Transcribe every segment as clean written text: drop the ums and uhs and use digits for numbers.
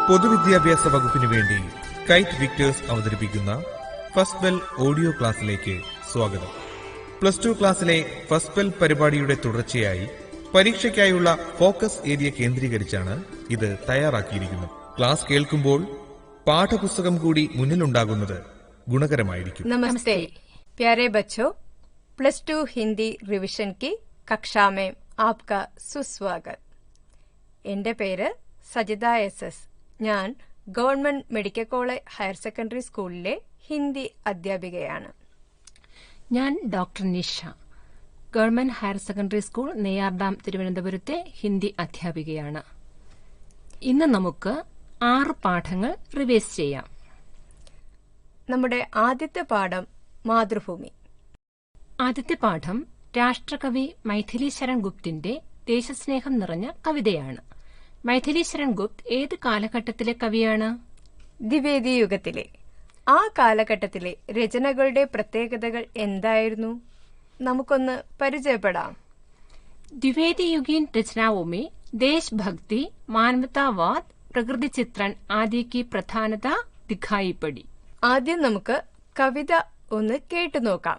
പൊതുവിദ്യാഭ്യാസ വകുപ്പിനു വേണ്ടി കൈറ്റ് വിക്ടേഴ്സ് അവതരിപ്പിക്കുന്ന ഫസ്റ്റ് ബെൽ ഓഡിയോ ക്ലാസ്സിലേക്ക് സ്വാഗതം. പ്ലസ് 2 ക്ലാസ്സിലെ ഫസ്റ്റ് ബെൽ പരിപാടിയുടെ തുടർച്ചയായി പരീക്ഷയ്ക്കായുള്ള ഫോക്കസ് ഏരിയ കേന്ദ്രീകരിച്ചാണ് ഇത് തയ്യാറാക്കിയിരിക്കുന്നത്. ക്ലാസ് കേൾക്കുമ്പോൾ പാഠപുസ്തകം കൂടി മുന്നിലുണ്ടാകുന്നത് ഗുണകരമായിരിക്കും. नमस्ते प्यारे बच्चों, प्लस 2 हिंदी रिविजन की कक्षा में आपका सुस्वागत. എന്റെ പേര് സജിത എസ്. ഞാൻ government medical college higher secondary സ്കൂളിലെ ഹിന്ദി അധ്യാപികയാണ്. ഞാൻ doctor Nisha, government higher secondary school Neyyar Dam തിരുവനന്തപുരത്തെ ഹിന്ദി അധ്യാപികയാണ്. ഇന്ന് നമുക്ക് 6 പാഠങ്ങൾ റിവൈസ് ചെയ്യാം. നമ്മുടെ ആദ്യത്തെ പാഠം മാതൃഭൂമി. ആദ്യത്തെ പാഠം രാഷ്ട്രകവി മൈഥിലി ശരൺ ഗുപ്തിന്റെ ദേശസ്നേഹം നിറഞ്ഞ കവിതയാണ്. മൈഥിലി ശരൺ ഗുപ്ത് ഏത് കാലഘട്ടത്തിലെ കവിയാണ്? ദ്വിവേദി യുഗത്തിലെ. ആ കാലഘട്ടത്തിലെ രചനകളുടെ പ്രത്യേകതകൾ എന്തായിരുന്നു? നമുക്കൊന്ന് പരിചയപ്പെടാം. द्विवेदी युगीन रचनाओं में देशभक्ति, मानवतावाद, प्रकृति चित्रण आदि की प्रधानता दिखाई पड़ी. ആദ്യം നമുക്ക് കവിത ഒന്ന് കേട്ടു നോക്കാം.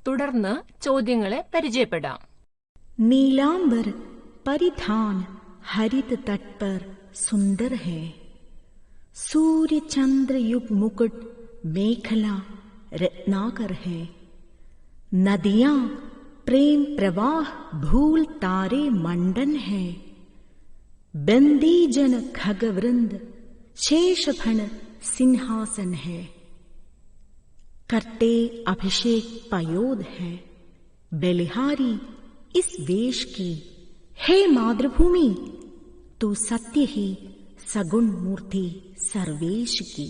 തുടർന്ന് ചോദ്യങ്ങളെ പരിചയപ്പെടാം. नीलांबर परिधान हरित तट पर सुंदर है. सूर्य चंद्र युग मुकुट मेखला रत्नाकर है. नदियां प्रेम प्रवाह भूल तारे मंडन है. बंदी जन खगवृंद शेषफण सिंहासन है. करते अभिषेक पयोध है. बलिहारी इस वेश की. हे मातृभूमि तू सत्य ही सगुण मूर्ति सर्वेश की.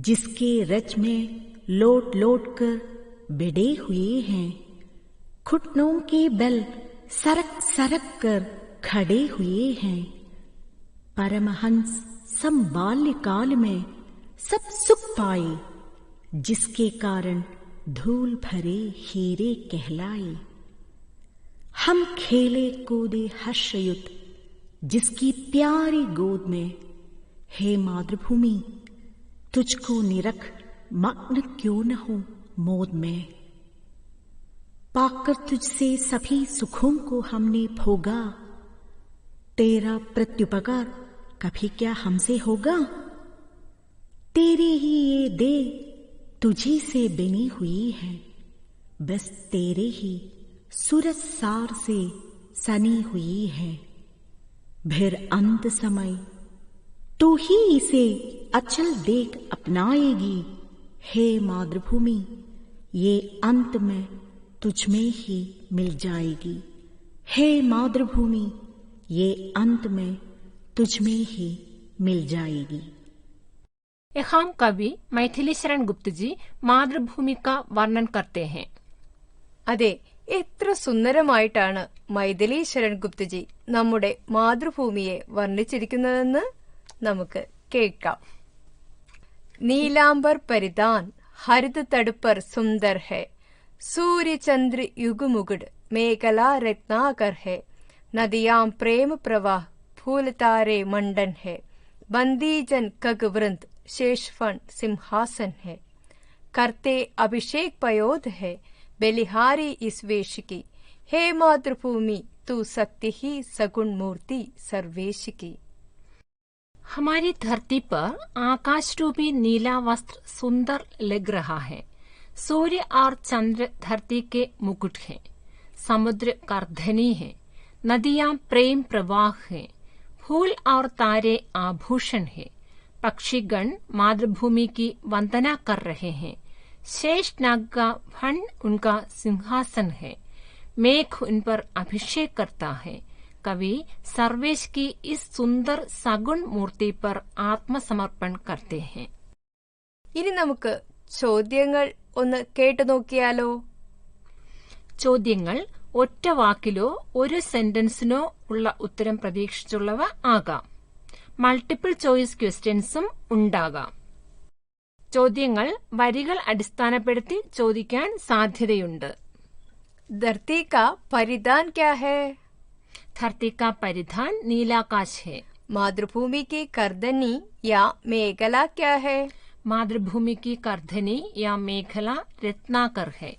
जिसके रच में लोट लोट कर बिड़े हुए हैं. घुटनों के बल सरक सरक कर खड़े हुए हैं. परमहंस सम बाल्यकाल में सब सुख पाए. जिसके कारण धूल भरे हीरे कहलाए. हम खेले कूदे हर्षयुत जिसकी प्यारी गोद में. हे मातृभूमि तुझको निरख मग्न क्यों न हो मोद में. पाकर तुझसे सभी सुखों को हमने भोगा. तेरा प्रत्युपकार कभी क्या हमसे होगा. तेरे ही ये दे तुझी से बनी हुई है. बस तेरे ही सूरज सार से सनी हुई है. फिर अंत समय तू ही इसे अचल देख अपनाएगी. हे मातृभूमि ये अंत में तुझ में ही मिल जाएगी. हे मातृभूमि ये अंत में तुझ में ही मिल जाएगी. यहाँ कवि मैथिली शरण गुप्त जी मातृभूमि का वर्णन करते हैं. അതെ, എത്ര സുന്ദരമായിട്ടാണ് മൈഥിലി ശരൺ ഗുപ്തജി നമ്മുടെ മാതൃഭൂമിയെ വർണ്ണിച്ചിരിക്കുന്നതെന്ന് നമുക്ക് കേൾക്കാം. നീലാംബർ പരിധാൻ ഹരിത് തടുപ്പർ സുന്ദർ ഹെ. सूर्य चंद्र युग मुकुट मेखला रत्नाकर है. नदियां प्रेम प्रवाह फूल तारे मंडन है. बंदी जन खगवृंद शेषफण सिंहासन है. करते अभिषेक पयोध है. बलिहारी इस वेश की. हे मातृभूमि तू सत्य ही सगुण मूर्ति सर्वेश की. हमारी धरती पर आकाश रूपी नीला वस्त्र सुंदर लग रहा है. सूर्य और चंद्र धरती के मुकुट हैं. समुद्र कर्धनी है. नदियां प्रेम प्रवाह है. फूल और तारे आभूषण है. पक्षीगण मातृभूमि की वंदना कर रहे हैं. शेष नाग का फण उनका सिंहासन है. मेघ उन पर अभिषेक करता है. कवि सर्वेश की इस सुंदर सगुण मूर्ति पर आत्मसमर्पण करते हैं. ഇനി നമുക്ക് ചോദ്യങ്ങൾ ഒന്ന് കേട്ടു നോക്കിയാലോ? ചോദ്യങ്ങൾ ഒറ്റ വാക്കിലോ ഒരു സെന്റൻസിനോ ഉള്ള ഉത്തരം പ്രതീക്ഷിച്ചുള്ളവ ആകാം. മൾട്ടിപ്പിൾ ചോയ്സ് ക്വസ്റ്റ്യൻസും ഉണ്ടാകാം. ചോദ്യങ്ങൾ വരികൾ അടിസ്ഥാനപ്പെടുത്തി ചോദിക്കാൻ സാധ്യതയുണ്ട്. धरती का परिधान क्या है? धरती का परिधान नीलाकाश है. मातृभूमि की करधनी या मेखला क्या है? मातृभूमि की करधनी या मेखला रत्नाकर है।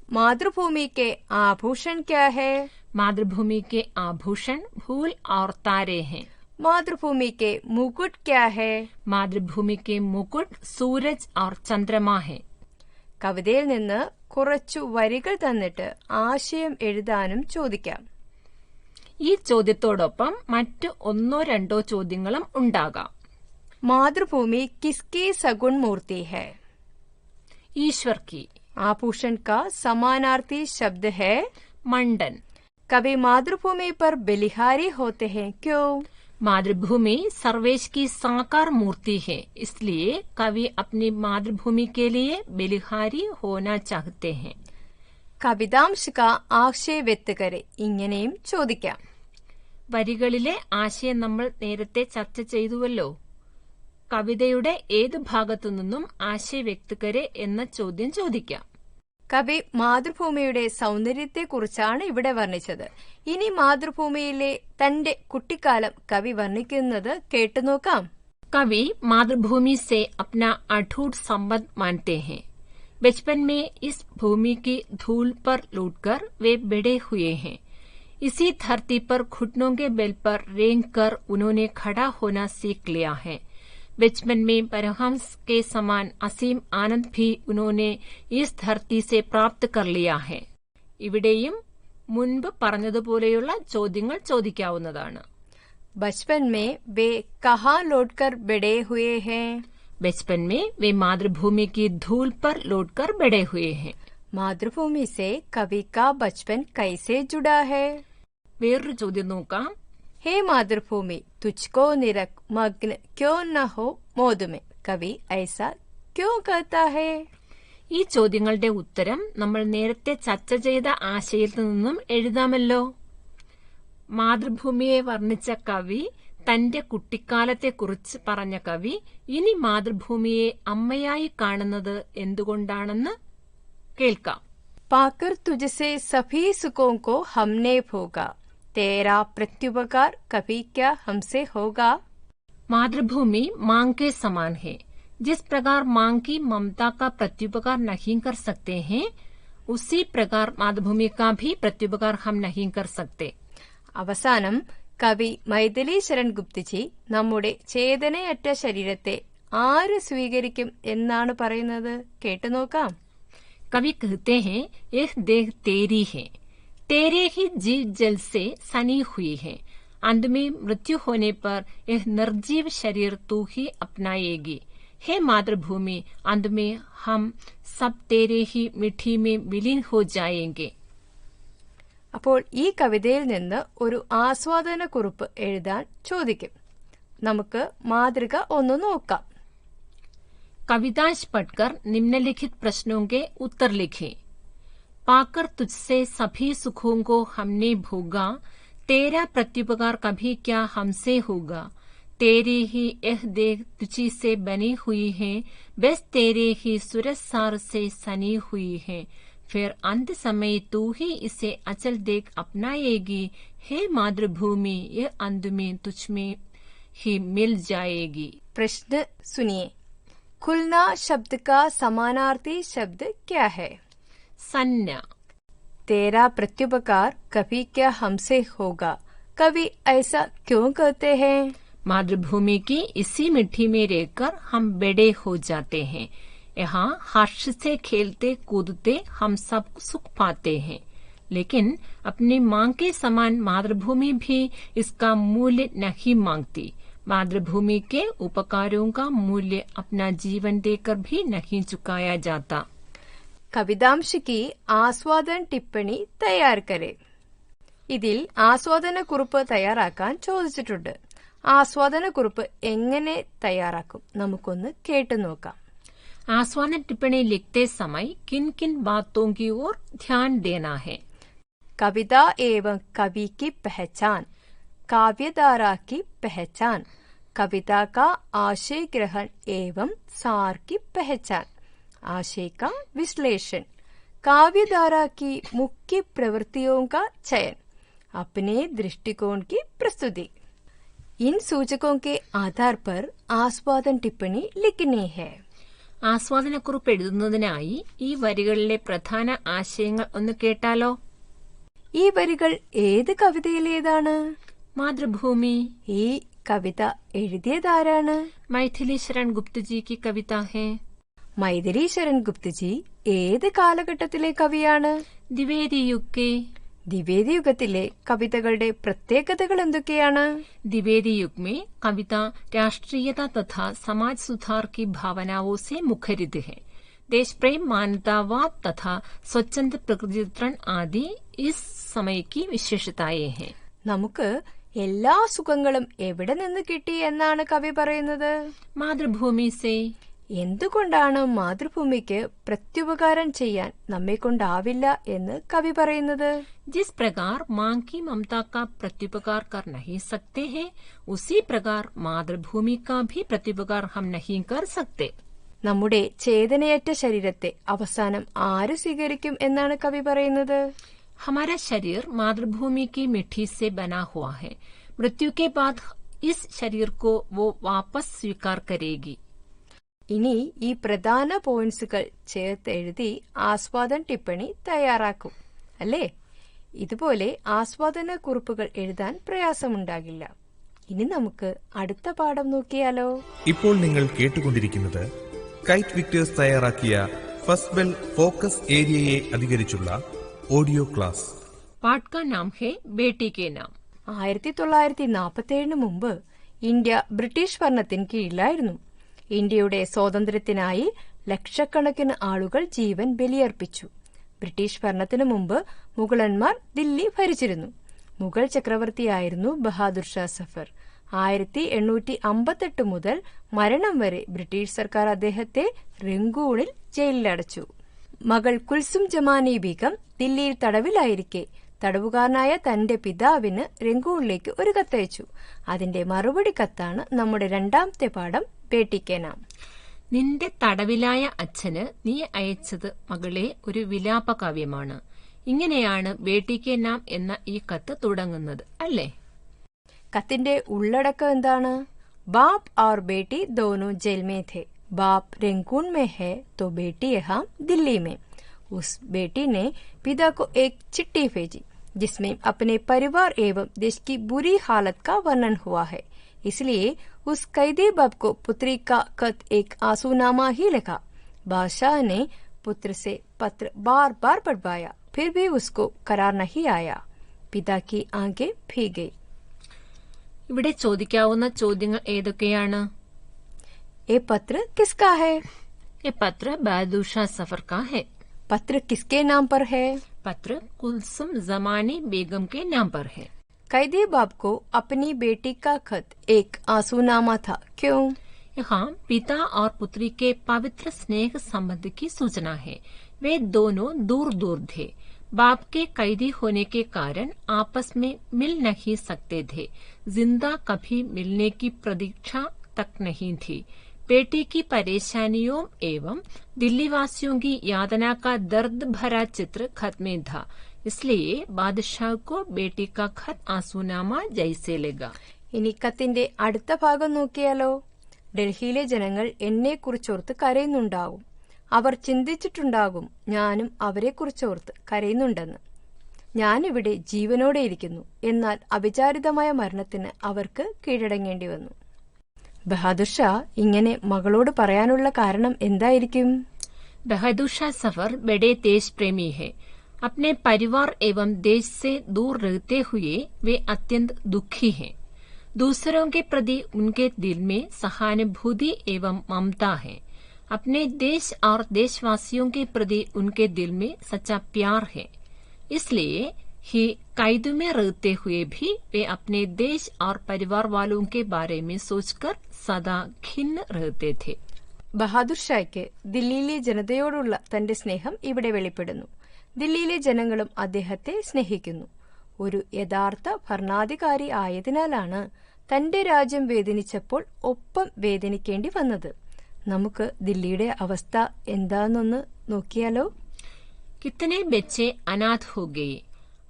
मातृभूमि के आभूषण क्या है? मातृभूमि के आभूषण फूल और तारे हैं। मातृभूमि के मुकुट क्या है? മാതൃഭൂമി के मुकुट सूरज और चंद्रमा है। കവിതയിൽ നിന്ന് കുറച്ചു വരികൾ തന്നിട്ട് ആശയം എഴുതാനും ചോദിക്കാം. ഈ ചോദ്യത്തോടൊപ്പം മറ്റ് ഒന്നോ രണ്ടോ ചോദ്യങ്ങളും ഉണ്ടാകാം. मातृभूमि किसकी सगुण मूर्ति है? ईश्वर की। आभूषण का समानार्थी शब्द है मंडन। कभी मातृभूमि पर बलिहारी होते हैं, क्यों? मातृभूमि सर्वेश की साकार मूर्ति है, इसलिए कवि अपनी मातृभूमि के लिए बलिहारी होना चाहते हैं. കവിതാംശ का ആശയ വ്യക്ത करे ഇങ്ങനെയും ചോദിക്കാം. വരികളിലെ ആശയം നമ്മൾ നേരത്തെ ചർച്ച ചെയ്തുവല്ലോ. കവിതയുടെ ഏത് ഭാഗത്തു നിന്നും ആശയ വ്യക്തകരെ എന്ന ചോദ്യം ചോദിക്കാം. കവി മാതൃഭൂമിയുടെ സൗന്ദര്യത്തെക്കുറിച്ചാണ് ഇവിടെ വർണ്ണിച്ചത്. ഇനി മാതൃഭൂമിയിലെ തന്റെ കുട്ടിക്കാലം കവി വർണ്ണിക്കുന്നത് കേട്ടുനോക്കാം. कवि मातृभूमि से अपना अटूट संबंध मानते हैं. बचपन में इस भूमि की धूल पर लूटकर वे बड़े हुए हैं. इसी धरती पर घुटनों के बल पर रेंगकर उन्होंने खड़ा होना सीख लिया है. बचपन में परमहंस के समान असीम आनंद भी उन्होंने इस धरती से प्राप्त कर लिया है. ഇവിടെയും മുൻപ് പറഞ്ഞതുപോലെയുള്ള ചോദ്യങ്ങൾ ചോദിക്കാവുന്നതാണ്. बचपन में वे कहाँ लौटकर बड़े हुए हैं? बचपन में वे मातृभूमि की धूल पर लौटकर बड़े हुए हैं. मातृभूमि से कवि का बचपन कैसे जुड़ा है? വേറൊരു ചോദ്യം നോക്കാം. हे मातृभूमि तुझको निरख मग्न क्यों न हो मोद में, कवि ऐसा क्यों कहता है? ഈ ചോദ്യങ്ങളുടെ ഉത്തരം നമ്മൾ നേരത്തെ ചർച്ച ചെയ്ത ആശയത്തിൽ നിന്നും എഴുതാമല്ലോ. മാതൃഭൂമിയെ വർണ്ണിച്ച കവി തന്റെ കുട്ടിക്കാലത്തെക്കുറിച്ച് പറഞ്ഞ കവി ഇനി മാതൃഭൂമിയെ അമ്മയായി കാണുന്നത് എന്തുകൊണ്ടാണെന്ന് കേൾക്കാം. पाकर तुझसे सभी सुखों को हमने भोगा, तेरा प्रत्युपकार कभी क्या हमसे होगा? मातृभूमि मां के समान है. जिस प्रकार मां की ममता का प्रत्युपकार नहीं कर सकते हैं, उसी प्रकार मातृभूमि का भी प्रत्युपकार हम नहीं कर सकते. അവസാനം കവി മൈഥിലി ശരൺ ഗുപ്തജി നമ്മുടെ ചേതനയറ്റ ശരീരത്തെ ആര് സ്വീകരിക്കും എന്നാണ് പറയുന്നത്? കേട്ടുനോക്കാം. कवि कहते हैं यह देह तेरी है, तेरे ही जीव जल से सनी हुई है. अंत में मृत्यु होने पर यह निर्जीव शरीर तू ही अपनाएगी. हे मातृभूमि, अंत में हम सब तेरे ही मिट्टी में विलीन हो जाएंगे. അപ്പോൾ ഈ കവിതയിൽ നിന്ന് ഒരു ആസ്വാദന കുറിപ്പ് എഴുതാൻ ചോദിക്കും. നമുക്ക് മാതൃക ഒന്ന് നോക്കാം. कवितांश पढ़कर निम्नलिखित प्रश्नों के उत्तर लिखें. पाकर तुझसे सभी सुखों को हमने भोगा, तेरा प्रत्युपकार कभी क्या हमसे होगा? तेरे ही यह देह तुझी से बनी हुई है, बस तेरे ही सूरज सार से सनी हुई है. फिर अंत समय तू ही इसे अचल देख अपनाएगी. हे मातृभूमि, यह अंत में तुझ में ही मिल जाएगी. प्रश्न सुनिए. खुलना शब्द का समानार्थी शब्द क्या है? संज्ञा. तेरा प्रत्युपकार कभी क्या हमसे होगा, कवि ऐसा क्यों कहते हैं? मातृभूमि की इसी मिट्टी में रहकर हम बड़े हो जाते हैं. यहाँ हर्ष से खेलते कूदते हम सब सुख पाते हैं, लेकिन अपनी मां के समान मातृभूमि भी इसका मूल्य नहीं मांगती. मातृभूमि के उपकारों का मूल्य अपना जीवन देकर भी नहीं चुकाया जाता. കവിതാംശ की ആസ്വാദന ടിപ്പണി തയ്യാർ करे. ഇതിൽ ആസ്വാദന കുറിപ്പ് തയ്യാറാക്കാൻ ചോദിച്ചിട്ടുണ്ട്. ആസ്വാദന കുറിപ്പ് എങ്ങനെ തയ്യാറാക്കും നമുക്കൊന്ന് കേട്ടു നോക്കാം. आस्वादन टिप्पणी लिखते समय किन किन बातों की ओर ध्यान देना है? कविता एवं कवि की पहचान, काव्यधारा की पहचान, कविता का आशय ग्रहण एवं सार की पहचान, आशय का विश्लेषण, काव्यधारा की मुख्य प्रवृत्तियों का चयन, अपने दृष्टिकोण की प्रस्तुति. इन सूचकों के आधार पर आस्वादन टिप्पणी लिखनी है. ആസ്വാദനക്കുറിപ്പ് എഴുതുന്നതിനായി ഈ വരികളിലെ പ്രധാന ആശയങ്ങൾ ഒന്ന് കേട്ടാലോ. ഈ വരികൾ ഏത് കവിതയിലേതാണ്? മാതൃഭൂമി. ഈ കവിത എഴുതിയതാരാണ്? മൈഥിലി ശരൺ ഗുപ്തജി की कविता है. മൈഥിലി ശരൺ ഗുപ്തജി ഏത് കാലഘട്ടത്തിലെ കവിയാണ്? द्विवेदी युग के. द्विवेदी യുഗത്തിലെ കവിതകളുടെ പ്രത്യേകതകൾ എന്തൊക്കെയാണ്? द्विवेदी युग में कविता राष्ट्रीयता तथा समाज सुधार की भावनाओं से मुखरित है. देश प्रेम, मानवतावाद तथा स्वच्छंद प्रकृतिचित्रण आदि इस समय की विशेषताएं हैं. നമുക്ക് എല്ലാ സുഖങ്ങളും എവിടെ നിന്ന് കിട്ടി എന്നാണ് കവി പറയുന്നത്? മാതൃഭൂമി से. എന്തുകൊണ്ടാണ് മാതൃഭൂമിക്ക് പ്രത്യുപകാരം ചെയ്യാൻ നമ്മെ കൊണ്ടാവില്ല എന്ന് കവി പറയുന്നത്? जिस प्रकार मां की ममता का प्रत्युपकार कर नहीं सकते हैं, उसी प्रकार मातृभूमि का भी प्रत्युपकार हम नहीं कर सकते. നമ്മുടെ ചേതനയറ്റ ശരീരത്തെ അവസാനം ആര് സ്വീകരിക്കും എന്നാണ് കവി പറയുന്നത്? हमारा शरीर मातृभूमि की मिट्टी से बना हुआ है. मृत्यु के बाद इस शरीर को वो वापस स्वीकार करेगी. ഇനി ഈ പ്രധാന പോയിന്റ്സുകൾ ചേർത്ത് എഴുതി ആസ്വാദന ടിപ്പണി തയ്യാറാക്കും അല്ലേ? ഇതുപോലെ ആസ്വാദന കുറിപ്പുകൾ എഴുതാൻ പ്രയാസമുണ്ടാകില്ല. ഇനി നമുക്ക് അടുത്ത പാഠം നോക്കിയാലോ? ഇപ്പോൾ നിങ്ങൾ കേട്ടുകൊണ്ടിരിക്കുന്നത് കൈറ്റ് വിക്ടേഴ്സ് തയ്യാറാക്കിയ ഫസ്റ്റ് ബെൽ ഫോക്കസ് ഏരിയയെ അധികരിച്ചുള്ള ഓഡിയോ ക്ലാസ്. पाठ का नाम है बेटी के नाम. 1947 മുമ്പ് ഇന്ത്യ ബ്രിട്ടീഷ് ഭരണത്തിന് കീഴിലായിരുന്നു. ഇന്ത്യയുടെ സ്വാതന്ത്ര്യത്തിനായി ലക്ഷക്കണക്കിന് ആളുകൾ ജീവൻ ബലിയർപ്പിച്ചു. ബ്രിട്ടീഷ് ഭരണത്തിനു മുമ്പ് മുഗളന്മാർ ദില്ലി ഭരിച്ചിരുന്നു. മുഗൾ ചക്രവർത്തിയായിരുന്നു ബഹാദുർ ഷാ സഫർ. 1858 മുതൽ മരണം വരെ ബ്രിട്ടീഷ് സർക്കാർ അദ്ദേഹത്തെ റംഗൂണിൽ ജയിലിലടച്ചു. മകൾ കുൽസും ജമാനി ബീഗം ദില്ലിയിൽ തടവിലായിരിക്കെ തടവുകാരനായ തന്റെ പിതാവിന് രംഗൂണിലേക്ക് ഒരു കത്തയച്ചു. അതിന്റെ മറുപടി കത്താണ് നമ്മുടെ രണ്ടാമത്തെ പാഠം ബേട്ടിക്കെ നാം. നിന്റെ തടവിലായ അച്ഛന് നീ അയച്ചത് മകളെ ഒരു വിലാപകാവ്യമാണ്. ഇങ്ങനെയാണ് ബേട്ടിക്കെ നാം എന്ന ഈ കത്ത് തുടങ്ങുന്നത് അല്ലേ? കത്തിന്റെ ഉള്ളടക്കം എന്താണ്? ബാപ് और बेटी दोनों जेल में थे. बाप रंगून में है तो बेटी यहाँ दिल्ली में. उस बेटी ने पिता को एक चिट्ठी भेजी जिसमें अपने परिवार एवं देश की बुरी हालत का वर्णन हुआ है. इसलिए उस कैदी बाप को पुत्री का खत एक आंसूनामा ही लिखा. बादशाह ने पुत्र से पत्र बार बार पढ़वाया, फिर भी उसको करार नहीं आया. पिता की आंखें भीग गई. ഇവിടെ ചോദിക്കാവുന്ന ചോദ്യങ്ങൾ ഏതൊക്കെയാണ്? ये पत्र किसका है? ये पत्र बहादुर शाह सफर का है. पत्र किसके नाम पर है? पत्र कुलसुम जमानी बेगम के नाम पर है. कैदी बाप को अपनी बेटी का खत एक आंसूनामा था. क्यों? यहाँ पिता और पुत्री के पवित्र स्नेह संबंध की सूचना है. वे दोनों दूर दूर थे. बाप के कैदी होने के कारण आपस में मिल नहीं सकते थे. जिंदा कभी मिलने की प्रतीक्षा तक नहीं थी. बेटी की परेशानियों एवं दिल्ली वासियों की यातना का दर्द भरा चित्र खत में था. इसलिए बादशाह को बेटी का खत आंसूनामा जैसे लगा. ഇനി കത്തിന്റെ അടുത്ത ഭാഗം നോക്കിയാലോ? ഡൽഹിയിലെ ജനങ്ങൾ എന്നെ കുറിച്ചോർത്ത് കരയുന്നുണ്ടാകും. അവർ ചിന്തിച്ചിട്ടുണ്ടാകും ഞാനും അവരെ കുറിച്ചോർത്ത് കരയുന്നുണ്ടെന്ന്. ഞാനിവിടെ ജീവനോടെ ഇരിക്കുന്നു, എന്നാൽ അവിചാരിതമായ മരണത്തിന് അവർക്ക് കീഴടങ്ങേണ്ടി വന്നു. ബഹാദുർ ഷാ ഇങ്ങനെ മകളോട് പറയാനുള്ള കാരണം എന്തായിരിക്കും? बहादुर शाह सफर बड़े देश प्रेमी है. अपने परिवार एवं देश से दूर रहते हुए वे अत्यंत दुखी हैं. दूसरों के प्रति उनके दिल में सहानुभूति एवं ममता है. अपने देश और देशवासियों के प्रति उनके दिल में सच्चा प्यार है. इसलिए ही कैद में रहते हुए भी वे अपने देश और परिवार वालों के बारे में सोचकर सदा खिन्न रहते थे. ബഹാദുർ ഷായ്ക്ക് ദില്ലിയിലെ ജനതയോടുള്ള തന്റെ സ്നേഹം ഇവിടെ വെളിപ്പെടുന്നു. ദില്ലിയിലെ ജനങ്ങളും അദ്ദേഹത്തെ സ്നേഹിക്കുന്നു. ഒരു യഥാർത്ഥ ഭരണാധികാരി ആയതിനാലാണ് തന്റെ രാജ്യം വേദനിച്ചപ്പോൾ ഒപ്പം വേദനിക്കേണ്ടി വന്നത്. നമുക്ക് ദില്ലിയുടെ അവസ്ഥ എന്താണെന്നൊന്ന് നോക്കിയാലോ? कितने बच्चे अनाथ हो गए,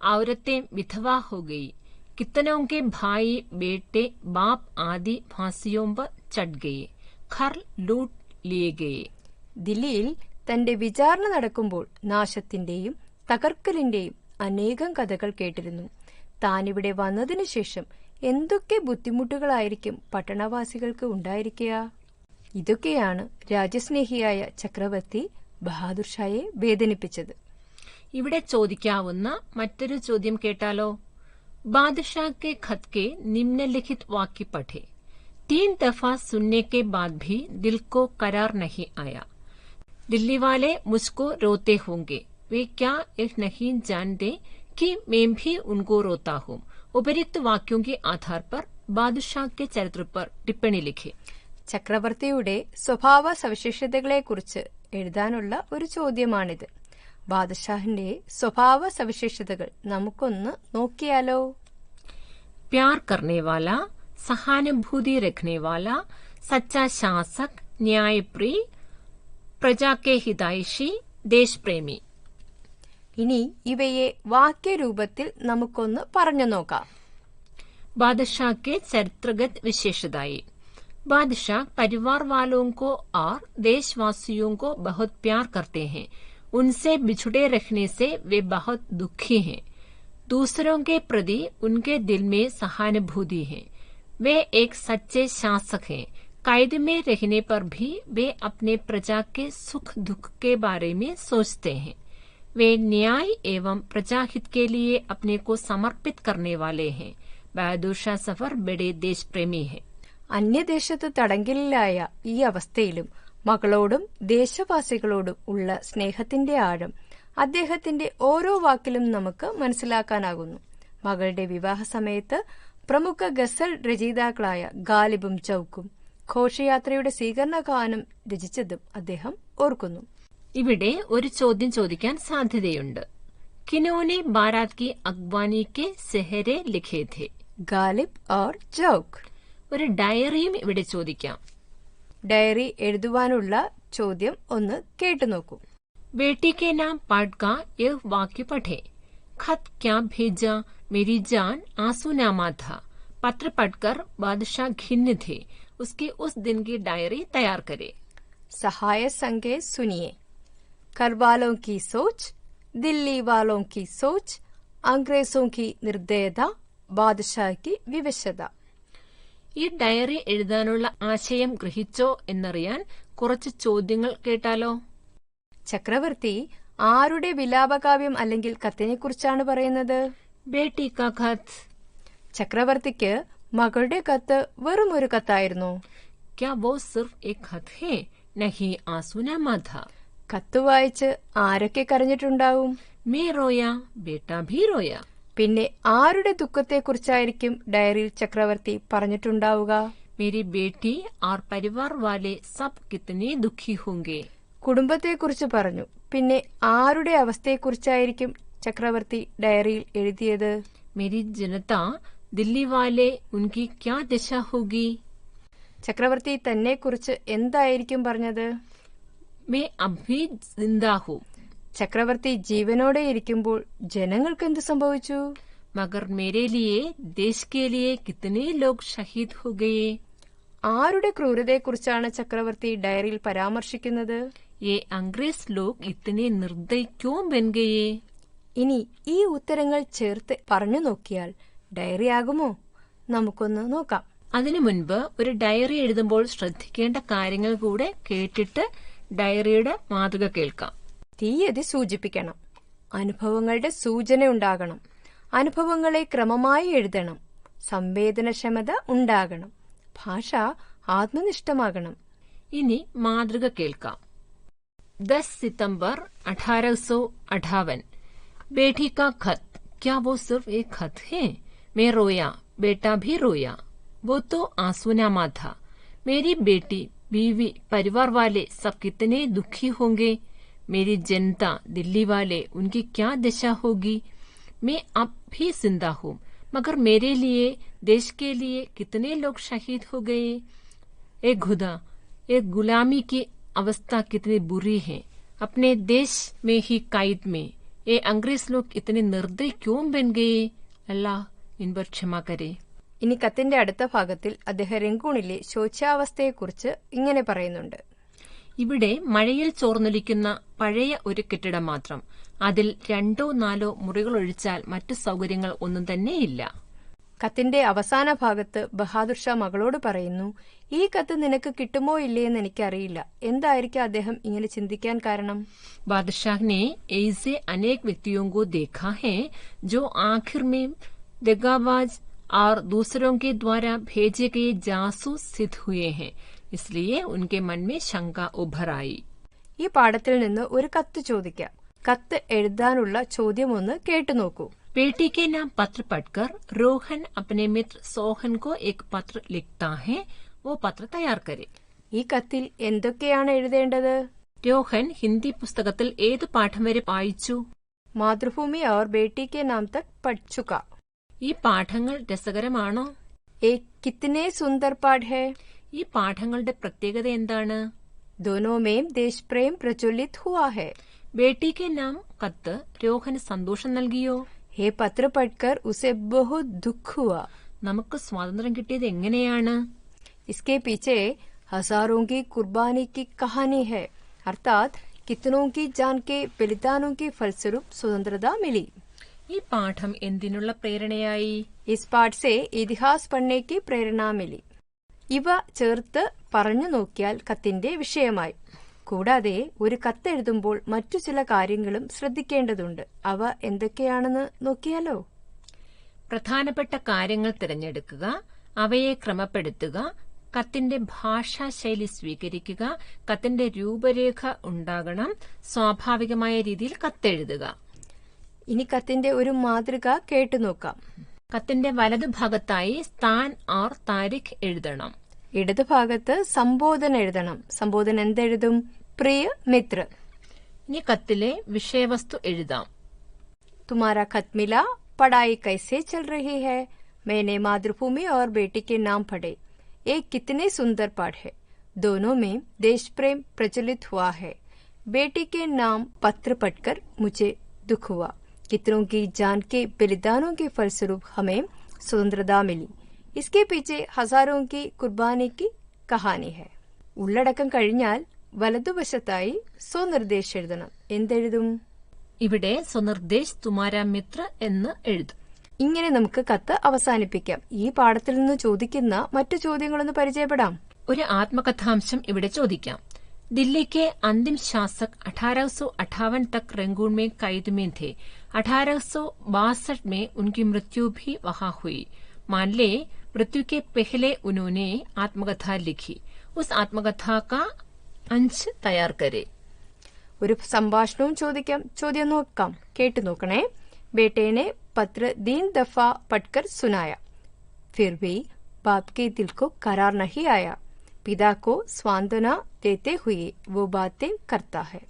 औरतें विधवा हो गई, कितनों के भाई बेटे बाप आदि फांसियों पर चढ़ गए, घर लूट लिए गए. ദില്ലിയിൽ തന്റെ വിചാരണ നടക്കുമ്പോൾ നാശത്തിന്റെയും തകർക്കലിന്റെയും അനേകം കഥകൾ കേട്ടിരുന്നു. താനിവിടെ വന്നതിനു ശേഷം എന്തൊക്കെ ബുദ്ധിമുട്ടുകളായിരിക്കും പട്ടണവാസികൾക്ക് ഉണ്ടായിരിക്കുക. ഇതൊക്കെയാണ് രാജ്യസ്നേഹിയായ ചക്രവർത്തി ബഹാദുർ ഷായെ വേദനിപ്പിച്ചത്. ഇവിടെ ചോദിക്കാവുന്ന മറ്റൊരു ചോദ്യം കേട്ടാലോ? बादशाह के खत के निम्नलिखित वाक्य पढ़े. 3 दफा सुनने के बाद भी दिल को करार नहीं आया. दिल्ली वाले मुझको रोते होंगे, वे क्या यह नहीं जानते कि मैं भी उनको रोता हूँ. उपयुक्त वाक्यों के आधार पर बादशाह के चरित्र पर टिप्पणी लिखे. ചക്രവർത്തിയുടെ സ്വഭാവ സവിശേഷതകളെക്കുറിച്ച് എഴുതാനുള്ള ഒരു ചോദ്യമാണിത്. ബാദഷാഹിന്റെ സ്വഭാവ സവിശേഷതകൾ നമുക്കൊന്ന് നോക്കിയാലോ? प्यार करने वाला, सहानुभूति रखने वाला, सच्चा शासक, न्यायप्रिय, प्रजा के हितैषी, देश प्रेमी. ഇനി ഇവയെ വാക്യരൂപത്തിൽ നമുക്കൊന്ന് പറഞ്ഞു നോക്കാം. बादशाह के चरित्रगत विशेषताएं. बादशाह परिवार वालों को और देशवासियों को बहुत प्यार करते हैं. उनसे बिछुड़े रखने से वे बहुत दुखी हैं. दूसरों के प्रति उनके दिल में सहानुभूति है. वे एक सच्चे शासक हैं. कैद में रहने पर भी वे अपने प्रजा के सुख दुख के बारे में सोचते हैं. वे न्याय एवं प्रजाहित के लिए अपने को समर्पित करने वाले हैं. बहादुर शाह सफर बड़े देश प्रेमी है. അന്യദേശത്ത് തടങ്കലിലായ ഈ അവസ്ഥയിലും മകളോടും ദേശവാസികളോടും ഉള്ള സ്നേഹത്തിന്റെ ആഴം അദ്ദേഹത്തിന്റെ ഓരോ വാക്കിലും നമുക്ക് മനസ്സിലാക്കാനാകുന്നു. മകളുടെ വിവാഹ സമയത്ത് പ്രമുഖ ഗസൽ രചയിതാക്കളായ ഗാലിബും ചൌക്കും ഘോഷയാത്രയുടെ സ്വീകരണ ഗാനം രചിച്ചതും അദ്ദേഹം ഓർക്കുന്നു. ഇവിടെ ഒരു ചോദ്യം ചോദിക്കാൻ സാധ്യതയുണ്ട്. കിനോനെ ബാരാത് കി അഗ്വാനി കെ സെഹരെ ലിഖേ थे. ഗാലിബ് ഓർ ചൌക്ക്. ഒരു ഡയറിയും ഇവിടെ ചോദിക്കാം. ഡയറി എഴുതുവാനുള്ള ചോദ്യം ഒന്ന് കേട്ടുനോക്കൂ. बेटी के नाम पढ़ का यह वाक्य पढ़े. खत क्या भेजा, मेरी जान आंसूनामा था. पत्र पढ़कर बादशाह खिन्न थे. उसकी उस दिन की डायरी तैयार करे. सहाय संकेत सुनिए. करवालों की सोच, दिल्ली वालों की सोच, अंग्रेजों की निर्दयता, बादशाह की विवशता. ഈ ഡയറി എഴുതാനുള്ള ആശയം ഗ്രഹിച്ചോ എന്നറിയാൻ കുറച്ച് ചോദ്യങ്ങൾ കേട്ടാലോ? ചക്രവർത്തി ആരുടെ വിലാപകാവ്യം അല്ലെങ്കിൽ കത്തിനെക്കുറിച്ചാണ് പറയുന്നത്? ബേട്ടി കാ ഖത്ത്. ചക്രവർത്തിക്ക് മകളുടെ കത്ത് വെറും ഒരു കത്തായിരുന്നു. ക്യാ വോ സിർഫ് ഏക് ഖത്ത് ഹേ, നഹി ആംസൂനാമാ ഥാ. കത്ത് വായിച്ച് ആരൊക്കെ കരഞ്ഞിട്ടുണ്ടാവും? മേ റോയ, ബേട്ടാ ഭീ റോയ. പിന്നെ ആരുടെ ദുഃഖത്തെക്കുറിച്ചായിരിക്കും ഡയറിയിൽ ചക്രവർത്തി പറഞ്ഞിട്ടുണ്ടാവുക? മേരി ബേട്ടി और परिवार वाले सब कितने दुखी होंगे. കുടുംബത്തെക്കുറിച്ച് പറഞ്ഞു. പിന്നെ ആരുടെ അവസ്ഥയെക്കുറിച്ചായിരിക്കും ചക്രവർത്തി ഡയറിയിൽ എഴുതിയത്? मेरी जनता, दिल्ली वाले, उनकी क्या दशा होगी. ചക്രവർത്തി തന്നെക്കുറിച്ച് എന്തായിരിക്കും പറഞ്ഞത്? मैं अब भी जिंदा हूँ. ചക്രവർത്തി ജീവനോടെ ഇരിക്കുമ്പോൾ ജനങ്ങൾക്ക് എന്ത് സംഭവിച്ചു? मगर मेरे लिए, देश के लिए कितने लोग शहीद हो गए. ആരുടെ ക്രൂരതയെക്കുറിച്ചാണ് ചക്രവർത്തി ഡയറിയിൽ പരാമർശിക്കുന്നത്? ये अंग्रेज लोग इतने निर्दयी क्यों बन गए. ഇനി ഈ ഉത്തരങ്ങൾ ചേർത്ത് പറഞ്ഞു നോക്കിയാൽ ഡയറി ആകുമോ? നമുക്കൊന്ന് നോക്കാം. അതിനു മുൻപ് ഒരു ഡയറി എഴുതുമ്പോൾ ശ്രദ്ധിക്കേണ്ട കാര്യങ്ങൾ കൂടെ കേട്ടിട്ട് ഡയറിയുടെ മാതൃക കേൾക്കാം. തീയതി സൂചിപ്പിക്കണം. അനുഭവങ്ങളുടെ സൂചന ഉണ്ടാകണം. അനുഭവങ്ങളെ ക്രമമായി എഴുതണം. സംവേദനക്ഷമത ഉണ്ടാകണം. ഭാഷ ആത്മനിഷ്ഠമാകണം. ഇനി മാതൃക കേൾക്കാം. 10 सितंबर 1858. बेटी का खत. क्या वो सिर्फ एक खत है? मैं रोया, बेटा भी रोया. वो तो आंसूनामा था. मेरी बेटी, बीवी, परिवार वाले सब कितने दुखी होंगे. मेरी जनता, दिल्ली वाले, उनकी क्या दशा होगी. मैं अब भी जिंदा हूँ, मगर मेरे लिए, देश के लिए कितने लोग शहीद हो गए. एक खुदा, एक गुलामी की अवस्था कितनी बुरी है. अपने देश में ही कैद में ये अंग्रेज लोग इतने निर्दयी क्यों बन गए. अल्लाह, इन पर क्षमा करे। ഇനി കത്തിന്റെ അടുത്ത ഭാഗത്തിൽ അദ്ദേഹം രംഗൂണിലെ ശോച്യാവസ്ഥയെക്കുറിച്ച് ഇങ്ങനെ പറയുന്നുണ്ട്. ഇവിടെ മഴയിൽ ചോർന്നൊലിക്കുന്ന പഴയ ഒരു കെട്ടിടം മാത്രം. അതിൽ 2 or 4 മുറികൾ ഒഴിച്ചാൽ മറ്റു സൗകര്യങ്ങൾ ഒന്നും തന്നെയില്ല. കത്തിന്റെ അവസാന ഭാഗത്ത് ബഹാദുർ ഷാ മകളോട് പറയുന്നു, ഈ കത്ത് നിനക്ക് കിട്ടുമോ ഇല്ലയെന്ന് എനിക്കറിയില്ല. എന്തായിരിക്കും അദ്ദേഹം ഇങ്ങനെ ചിന്തിക്കാൻ കാരണം? बादशाह ने ऐसे अनेक व्यक्तियों को देखा है जो आखिर में दगाबाज और दूसरों के द्वारा भेजे गए जासूस सिद्ध हुए हैं, इसलिए उनके मन में शंका उभर आई. ഈ പാഠത്തിൽ നിന്ന് ഒരു കത്ത് ചോദിക്കാം. കത്ത് എഴുതാനുള്ള ചോദ്യമൊന്ന് കേട്ടു നോക്കൂ. बेटी के नाम पत्र पढ़कर रोहन अपने मित्र सोहन को एक पत्र लिखता है. वो पत्र तैयार करे. ഈ കത്തിൽ എന്തൊക്കെയാണ് എഴുതേണ്ടത്? രോഹൻ ഹിന്ദി പുസ്തകത്തിൽ ഏത് പാഠം വരെ വായിച്ചു? മാതൃഭൂമി और बेटी के नाम तक पढ़ चुका. ഈ പാഠങ്ങൾ രസകരമാണോ? एक कितने सुंदर पाठ है. ഈ പാഠങ്ങളുടെ പ്രത്യേകത എന്താണ്? दोनों में देश प्रेम प्रज्वलित हुआ है. ബേട്ടി കെ നാം കത്ത് രോഹന് സന്തോഷം നൽകിയോ? ये पत्र पढ़कर उसे बहुत दुख हुआ. നമുക്ക് സ്വാതന്ത്ര്യം കിട്ടിയത് എങ്ങനെയാണ്? इसके पीछे हजारों की कुर्बानी की कहानी है, अर्थात कितनों की जान के बलिदानों के फलस्वरूप स्वतंत्रता मिली. ഈ പാഠം എന്തിനുള്ള പ്രേരണയായി? इस पाठ से इतिहास पढ़ने की प्रेरणा मिली. ഇവ ചേർത്ത് പറഞ്ഞു നോക്കിയാൽ കത്തിന്റെ വിഷയമായി. കൂടാതെ ഒരു കത്തെഴുതുമ്പോൾ മറ്റു ചില കാര്യങ്ങളും ശ്രദ്ധിക്കേണ്ടതുണ്ട്. അവ എന്തൊക്കെയാണെന്ന് നോക്കിയാലോ? പ്രധാനപ്പെട്ട കാര്യങ്ങൾ തിരഞ്ഞെടുക്കുക, അവയെ ക്രമപ്പെടുത്തുക, കത്തിന്റെ ഭാഷാശൈലി സ്വീകരിക്കുക, കത്തിന്റെ രൂപരേഖ ഉണ്ടാകണം, സ്വാഭാവികമായ രീതിയിൽ കത്തെഴുതുക. ഇനി കത്തിന്റെ ഒരു മാതൃക കേട്ടു നോക്കാം. കത്തിന്റെ വലതുഭാഗത്തായി സ്ഥാൻ ഓർ താരിഖ് എഴുതണം. ഇടതുഭാഗത്ത് സംബോധന എഴുതണം. സംബോധന എന്തെഴുതും? പ്രിയ മിത്ര. ഇനി കത്തിലെ വിഷയവസ്തു എഴുതാം. तुम्हारा खत मिला, पढ़ाई कैसे चल रही है? मैंने मातृभूमि और बेटी के नाम पढ़े. एक कितने सुंदर पाठ है. दोनों में देश प्रेम प्रचलित हुआ है. बेटी के नाम पत्र पढ़कर मुझे दुख हुआ. कितनों की जान के बलिदानों के फलस्वरूप हमें स्वतंत्रता मिली. इसके पीछे हजारों की कुर्बानी की कहानी है. ഉള്ളടക്കം കഴിഞ്ഞാൽ വലതുവശത്തായി സ്വനിർദ്ദേശം എഴുതണം. എന്തെഴുതും? ഇവിടെ സ്വനിർദ്ദേശ് തുമാരാ മിത്ര എന്ന് എഴുതും. ഇങ്ങനെ നമുക്ക് കത്ത് അവസാനിപ്പിക്കാം. ഈ പാഠത്തിൽ നിന്ന് ചോദിക്കുന്ന മറ്റു ചോദ്യങ്ങളൊന്ന് പരിചയപ്പെടാം. ഒരു ആത്മകഥാംശം ഇവിടെ ചോദിക്കാം. दिल्ली के अंतिम शासक 1858 तक रंगून में कैद में थे. 1862 में उनकी मृत्यु भी वहां हुई. मान ले मृत्यु के पहले उन्होंने आत्मकथा लिखी. उस आत्मकथा का अंश तैयार करे. ഒരു സംഭാഷണവും ചോദിക്കാം. ചോദ്യം നോക്കാം, കേട്ടു നോക്കണേ. बेटे ने पत्र 3 दफा पढ़कर सुनाया, फिर भी बाप के दिल को करार नहीं आया. पिता को सांत्वना देते हुए वो बातें करता है.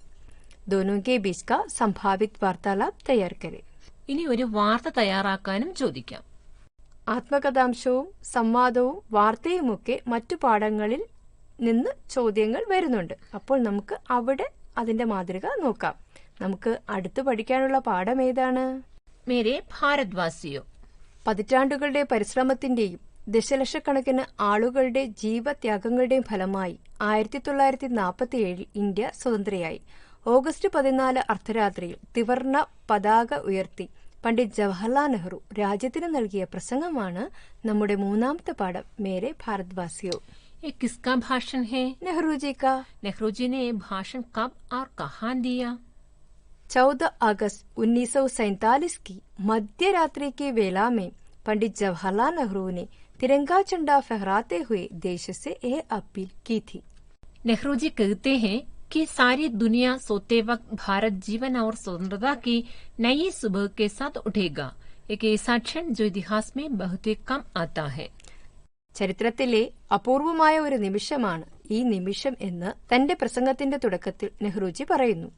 दोनों के बीच का संभावित वार्तालाप तैयार करें. ഇനി ഒരു വാർത്ത തയ്യാറാക്കാനും ചോദിക്കാം. ആത്മകഥാംശവും സംവാദവും വാർത്തയുമൊക്കെ മറ്റു പാഠങ്ങളിൽ നിന്ന് ചോദ്യങ്ങൾ വരുന്നുണ്ട്. അപ്പോൾ നമുക്ക് അവിടെ അതിന്റെ മാതൃക നോക്കാം. നമുക്ക് അടുത്ത് പഠിക്കാനുള്ള പാഠം ഏതാണ്? മേരെ ഭാരത്വാസിയോ. പതിറ്റാണ്ടുകളുടെ പരിശ്രമത്തിന്റെയും ദശലക്ഷക്കണക്കിന് ആളുകളുടെ ജീവത്യാഗങ്ങളുടെയും ഫലമായി 1947 ഇന്ത്യ സ്വതന്ത്രയായി. ഓഗസ്റ്റ് 14 അർദ്ധരാത്രിയിൽ ത്രിവർണ്ണ പതാക ഉയർത്തി പണ്ഡിറ്റ് ജവഹർലാൽ നെഹ്റു രാജ്യത്തിന് നൽകിയ പ്രസംഗമാണ് നമ്മുടെ മൂന്നാമത്തെ പാഠം, മേരെ ഭാരത്വാസിയോ. ये किसका भाषण है? नेहरू जी का. नेहरू जी ने ये भाषण कब और कहाँ दिया? 14 अगस्त 1947 की मध्यरात्रि की वेला में पंडित जवाहरलाल नेहरू ने तिरंगा झंडा फहराते हुए देश से यह अपील की थी. नेहरू जी कहते हैं कि सारी दुनिया सोते वक्त भारत जीवन और स्वतंत्रता की नई सुबह के साथ उठेगा. एक ऐसा क्षण जो इतिहास में बहुत ही कम आता है. ചരിത്രത്തിലെ അപൂർവമായ ഒരു നിമിഷമാണ് ഈ നിമിഷം എന്ന് തന്റെ പ്രസംഗത്തിന്റെ തുടക്കത്തിൽ നെഹ്റുജി പറയുന്നു.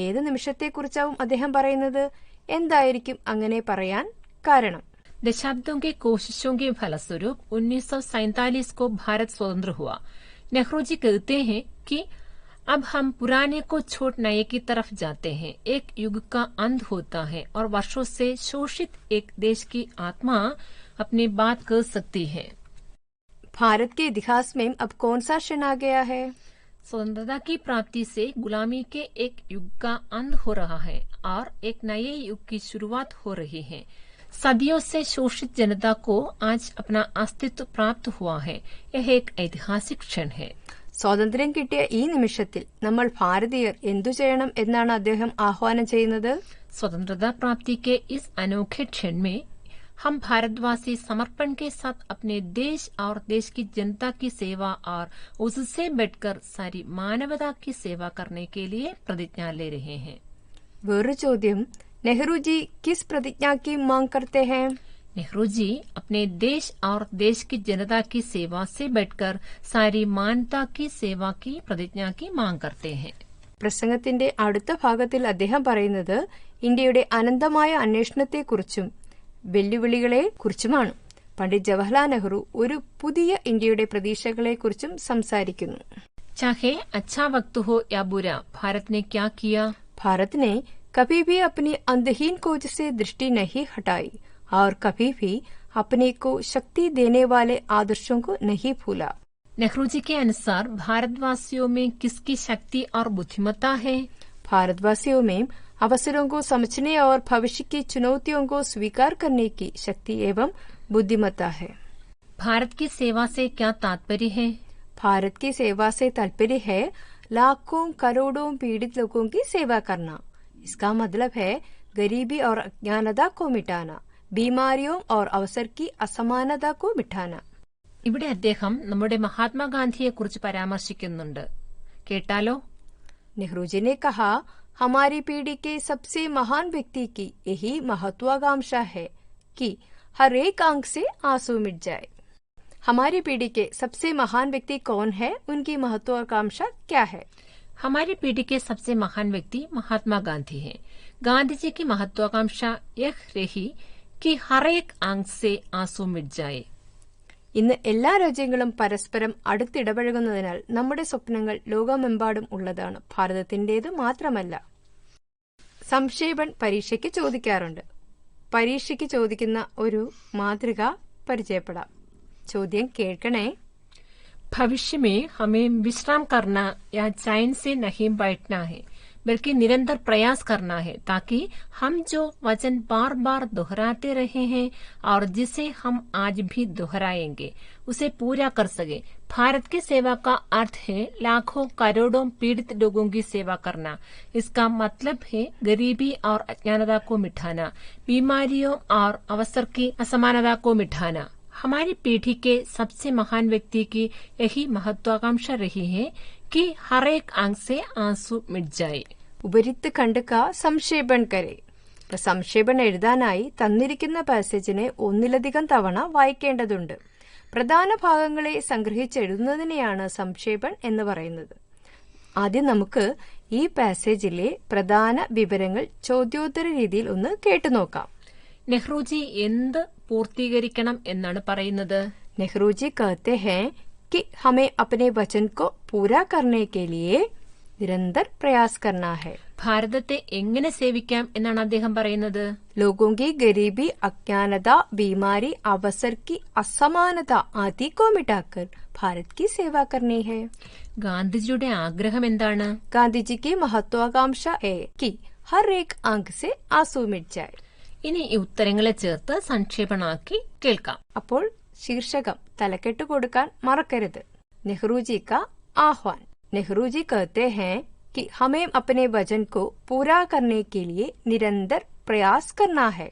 ഏത് നിമിഷത്തെക്കുറിച്ചാവും അദ്ദേഹം പറയുന്നത്? എന്തായിരിക്കും അങ്ങനെ പറയാൻ കാരണം? दशाब्दों के कोशिशों के फलस्वरूप 1947 को भारत स्वतंत्र हुआ. नेहरू जी कहते हैं कि अब हम पुराने को छोड़ नए की तरफ जाते हैं। एक युग का अंत होता है और वर्षों से शोषित एक देश की आत्मा अपनी बात कर सकती है। भारत के इतिहास में अब कौन सा क्षण आ गया है? स्वतंत्रता की प्राप्ति से गुलामी के एक युग का अंत हो रहा है और एक नए युग की शुरुआत हो रही है। सदियों से शोषित जनता को आज अपना अस्तित्व प्राप्त हुआ है। यह एक ऐतिहासिक क्षण है। സ്വാതന്ത്ര്യം കിട്ടിയ ഈ നിമിഷത്തിൽ നമ്മൾ ഭാരതീയർ എന്തു ചെയ്യണം എന്നാണ് അദ്ദേഹം ആഹ്വാനം ചെയ്യുന്നത്? स्वतंत्रता प्राप्ति के इस अनोखे क्षण में हम भारतवासी समर्पण के साथ अपने देश और देश की जनता की सेवा और उससे बढ़कर सारी मानवता की सेवा करने के लिए प्रतिज्ञा ले रहे हैं। വേറൊരു ചോദ്യം, नेहरू जी किस प्रतिज्ञा की मांग करते हैं? नेहरू जी अपने देश और देश की जनता की सेवा से बढ़कर सारी मानवता की सेवा की प्रतिज्ञा की मांग करते हैं। പ്രസംഗത്തിന്റെ അടുത്ത ഭാഗത്തിൽ അദ്ദേഹം പറയുന്നത് ഇന്ത്യയുടെ അനന്തമായ അന്വേഷണത്തെക്കുറിച്ചും വെല്ലുവിളികളെ കുറിച്ചുമാണ്. പണ്ഡിറ്റ് ജവഹർലാൽ നെഹ്റു ഒരു പുതിയ ഇന്ത്യയുടെ പ്രതീക്ഷകളെക്കുറിച്ചും സംസാരിക്കുന്നു. चाहे अच्छा वक्त हो या बुरा, भारत ने क्या किया? भारत ने कभी भी अपनी अंधहीन खोज से दृष्टि नहीं हटाई और कभी भी अपने को शक्ति देने वाले आदर्शों को नहीं भूला. नेहरू जी के अनुसार भारतवासियों में किसकी शक्ति और बुद्धिमत्ता है? भारतवासियों में अवसरों को समझने और भविष्य की चुनौतियों को स्वीकार करने की शक्ति एवं बुद्धिमत्ता है. भारत की सेवा से क्या तात्पर्य है? भारत की सेवा से तात्पर्य है लाखों करोड़ों पीड़ित लोगों की सेवा करना. इसका मतलब है गरीबी और अज्ञानता को मिटाना, बीमारियों और अवसर की असमानता को मिटाना. ഇവിടെ അദ്ദേഹം നമ്മുടെ മഹാത്മാഗാന്ധിയെ കുറിച്ച് പരാമർശിക്കുന്നുണ്ട്. കേട്ടാലോ? नेहरू जी ने कहा, हमारी पीढ़ी के सबसे महान व्यक्ति की यही महत्वाकांक्षा है कि हर एक आंख से आंसू मिट जाए. हमारी पीढ़ी के सबसे महान व्यक्ति कौन है? उनकी महत्वाकांक्षा क्या है? हमारी पीढ़ी के सबसे महान व्यक्ति महात्मा गांधी हैं। गांधी जी की महत्वाकांक्षा यह रही कि हर एक आंख से आंसू मिट जाए. ഇന്ന് എല്ലാ രാജ്യങ്ങളും പരസ്പരം അടുത്തിടപഴകുന്നതിനാൽ നമ്മുടെ സ്വപ്നങ്ങൾ ലോകമെമ്പാടും ഉള്ളതാണ്, ഭാരതത്തിന്റേത് മാത്രമല്ല. സംക്ഷേപൺ പരീക്ഷയ്ക്ക് ചോദിക്കാറുണ്ട്. പരീക്ഷയ്ക്ക് ചോദിക്കുന്ന ഒരു മാതൃക പരിചയപ്പെടാം. ചോദ്യം കേൾക്കണേ. भविष्य में हमें विश्राम करना या चैन से नहीं बैठना है, बल्कि निरंतर प्रयास करना है ताकि हम जो वचन बार बार दोहराते रहे हैं और जिसे हम आज भी दोहराएंगे उसे पूरा कर सके. भारत की सेवा का अर्थ है लाखों करोड़ों पीड़ित लोगों की सेवा करना. इसका मतलब है गरीबी और अज्ञानता को मिटाना, बीमारियों और अवसर की असमानता को मिटाना. हमारी पीढ़ी के सबसे महान व्यक्ति की यही महत्वाकांक्षा रही है कि हर एक आंख से आंसू मिट जाए. ഉപരിത്ത് ഖണ്ഡ് സംക്ഷേപൺ കരെ. സംക്ഷേപൺ എഴുതാനായി തന്നിരിക്കുന്ന പാസേജിനെ ഒന്നിലധികം തവണ വായിക്കേണ്ടതുണ്ട്. പ്രധാന ഭാഗങ്ങളെ സംഗ്രഹിച്ചെഴുതുന്നതിനെയാണ് സംക്ഷേപൺ എന്ന് പറയുന്നത്. ആദ്യം നമുക്ക് ഈ പാസേജിലെ പ്രധാന വിവരങ്ങൾ ചോദ്യോത്തര രീതിയിൽ ഒന്ന് കേട്ടുനോക്കാം. നെഹ്റുജി എന്ത് പൂർത്തീകരിക്കണം എന്നാണ് പറയുന്നത്? നെഹ്റുജി कहते हैं कि हमें अपने वचन को पूरा करने के लिए निरंतर प्रयास करना है. ഭാരതത്തെ എങ്ങനെ സേവിക്കാം എന്നാണ് അദ്ദേഹം പറയുന്നത്? लोगों की गरीबी, अज्ञानता, बीमारी, अवसर की असमानता आदि को मिटाकर भारत की सेवा करनी है. ഗാന്ധിജിയുടെ ആഗ്രഹം എന്താണ്? गांधी जी की महत्वाकांक्षा है कि हर एक आंख से आंसू मिट जाए. ഇനി ഈ ഉത്തരങ്ങളെ ചേർത്ത് സംക്ഷേപണമാക്കി കേൾക്കാം. അപ്പോൾ ശീർഷകം തലക്കെട്ട് കൊടുക്കാൻ മറക്കരുത്. നെഹ്റുജി का आह्वान. नेहरू जी कहते हैं कि हमें अपने वचन को पूरा करने के लिए निरंतर प्रयास करना है.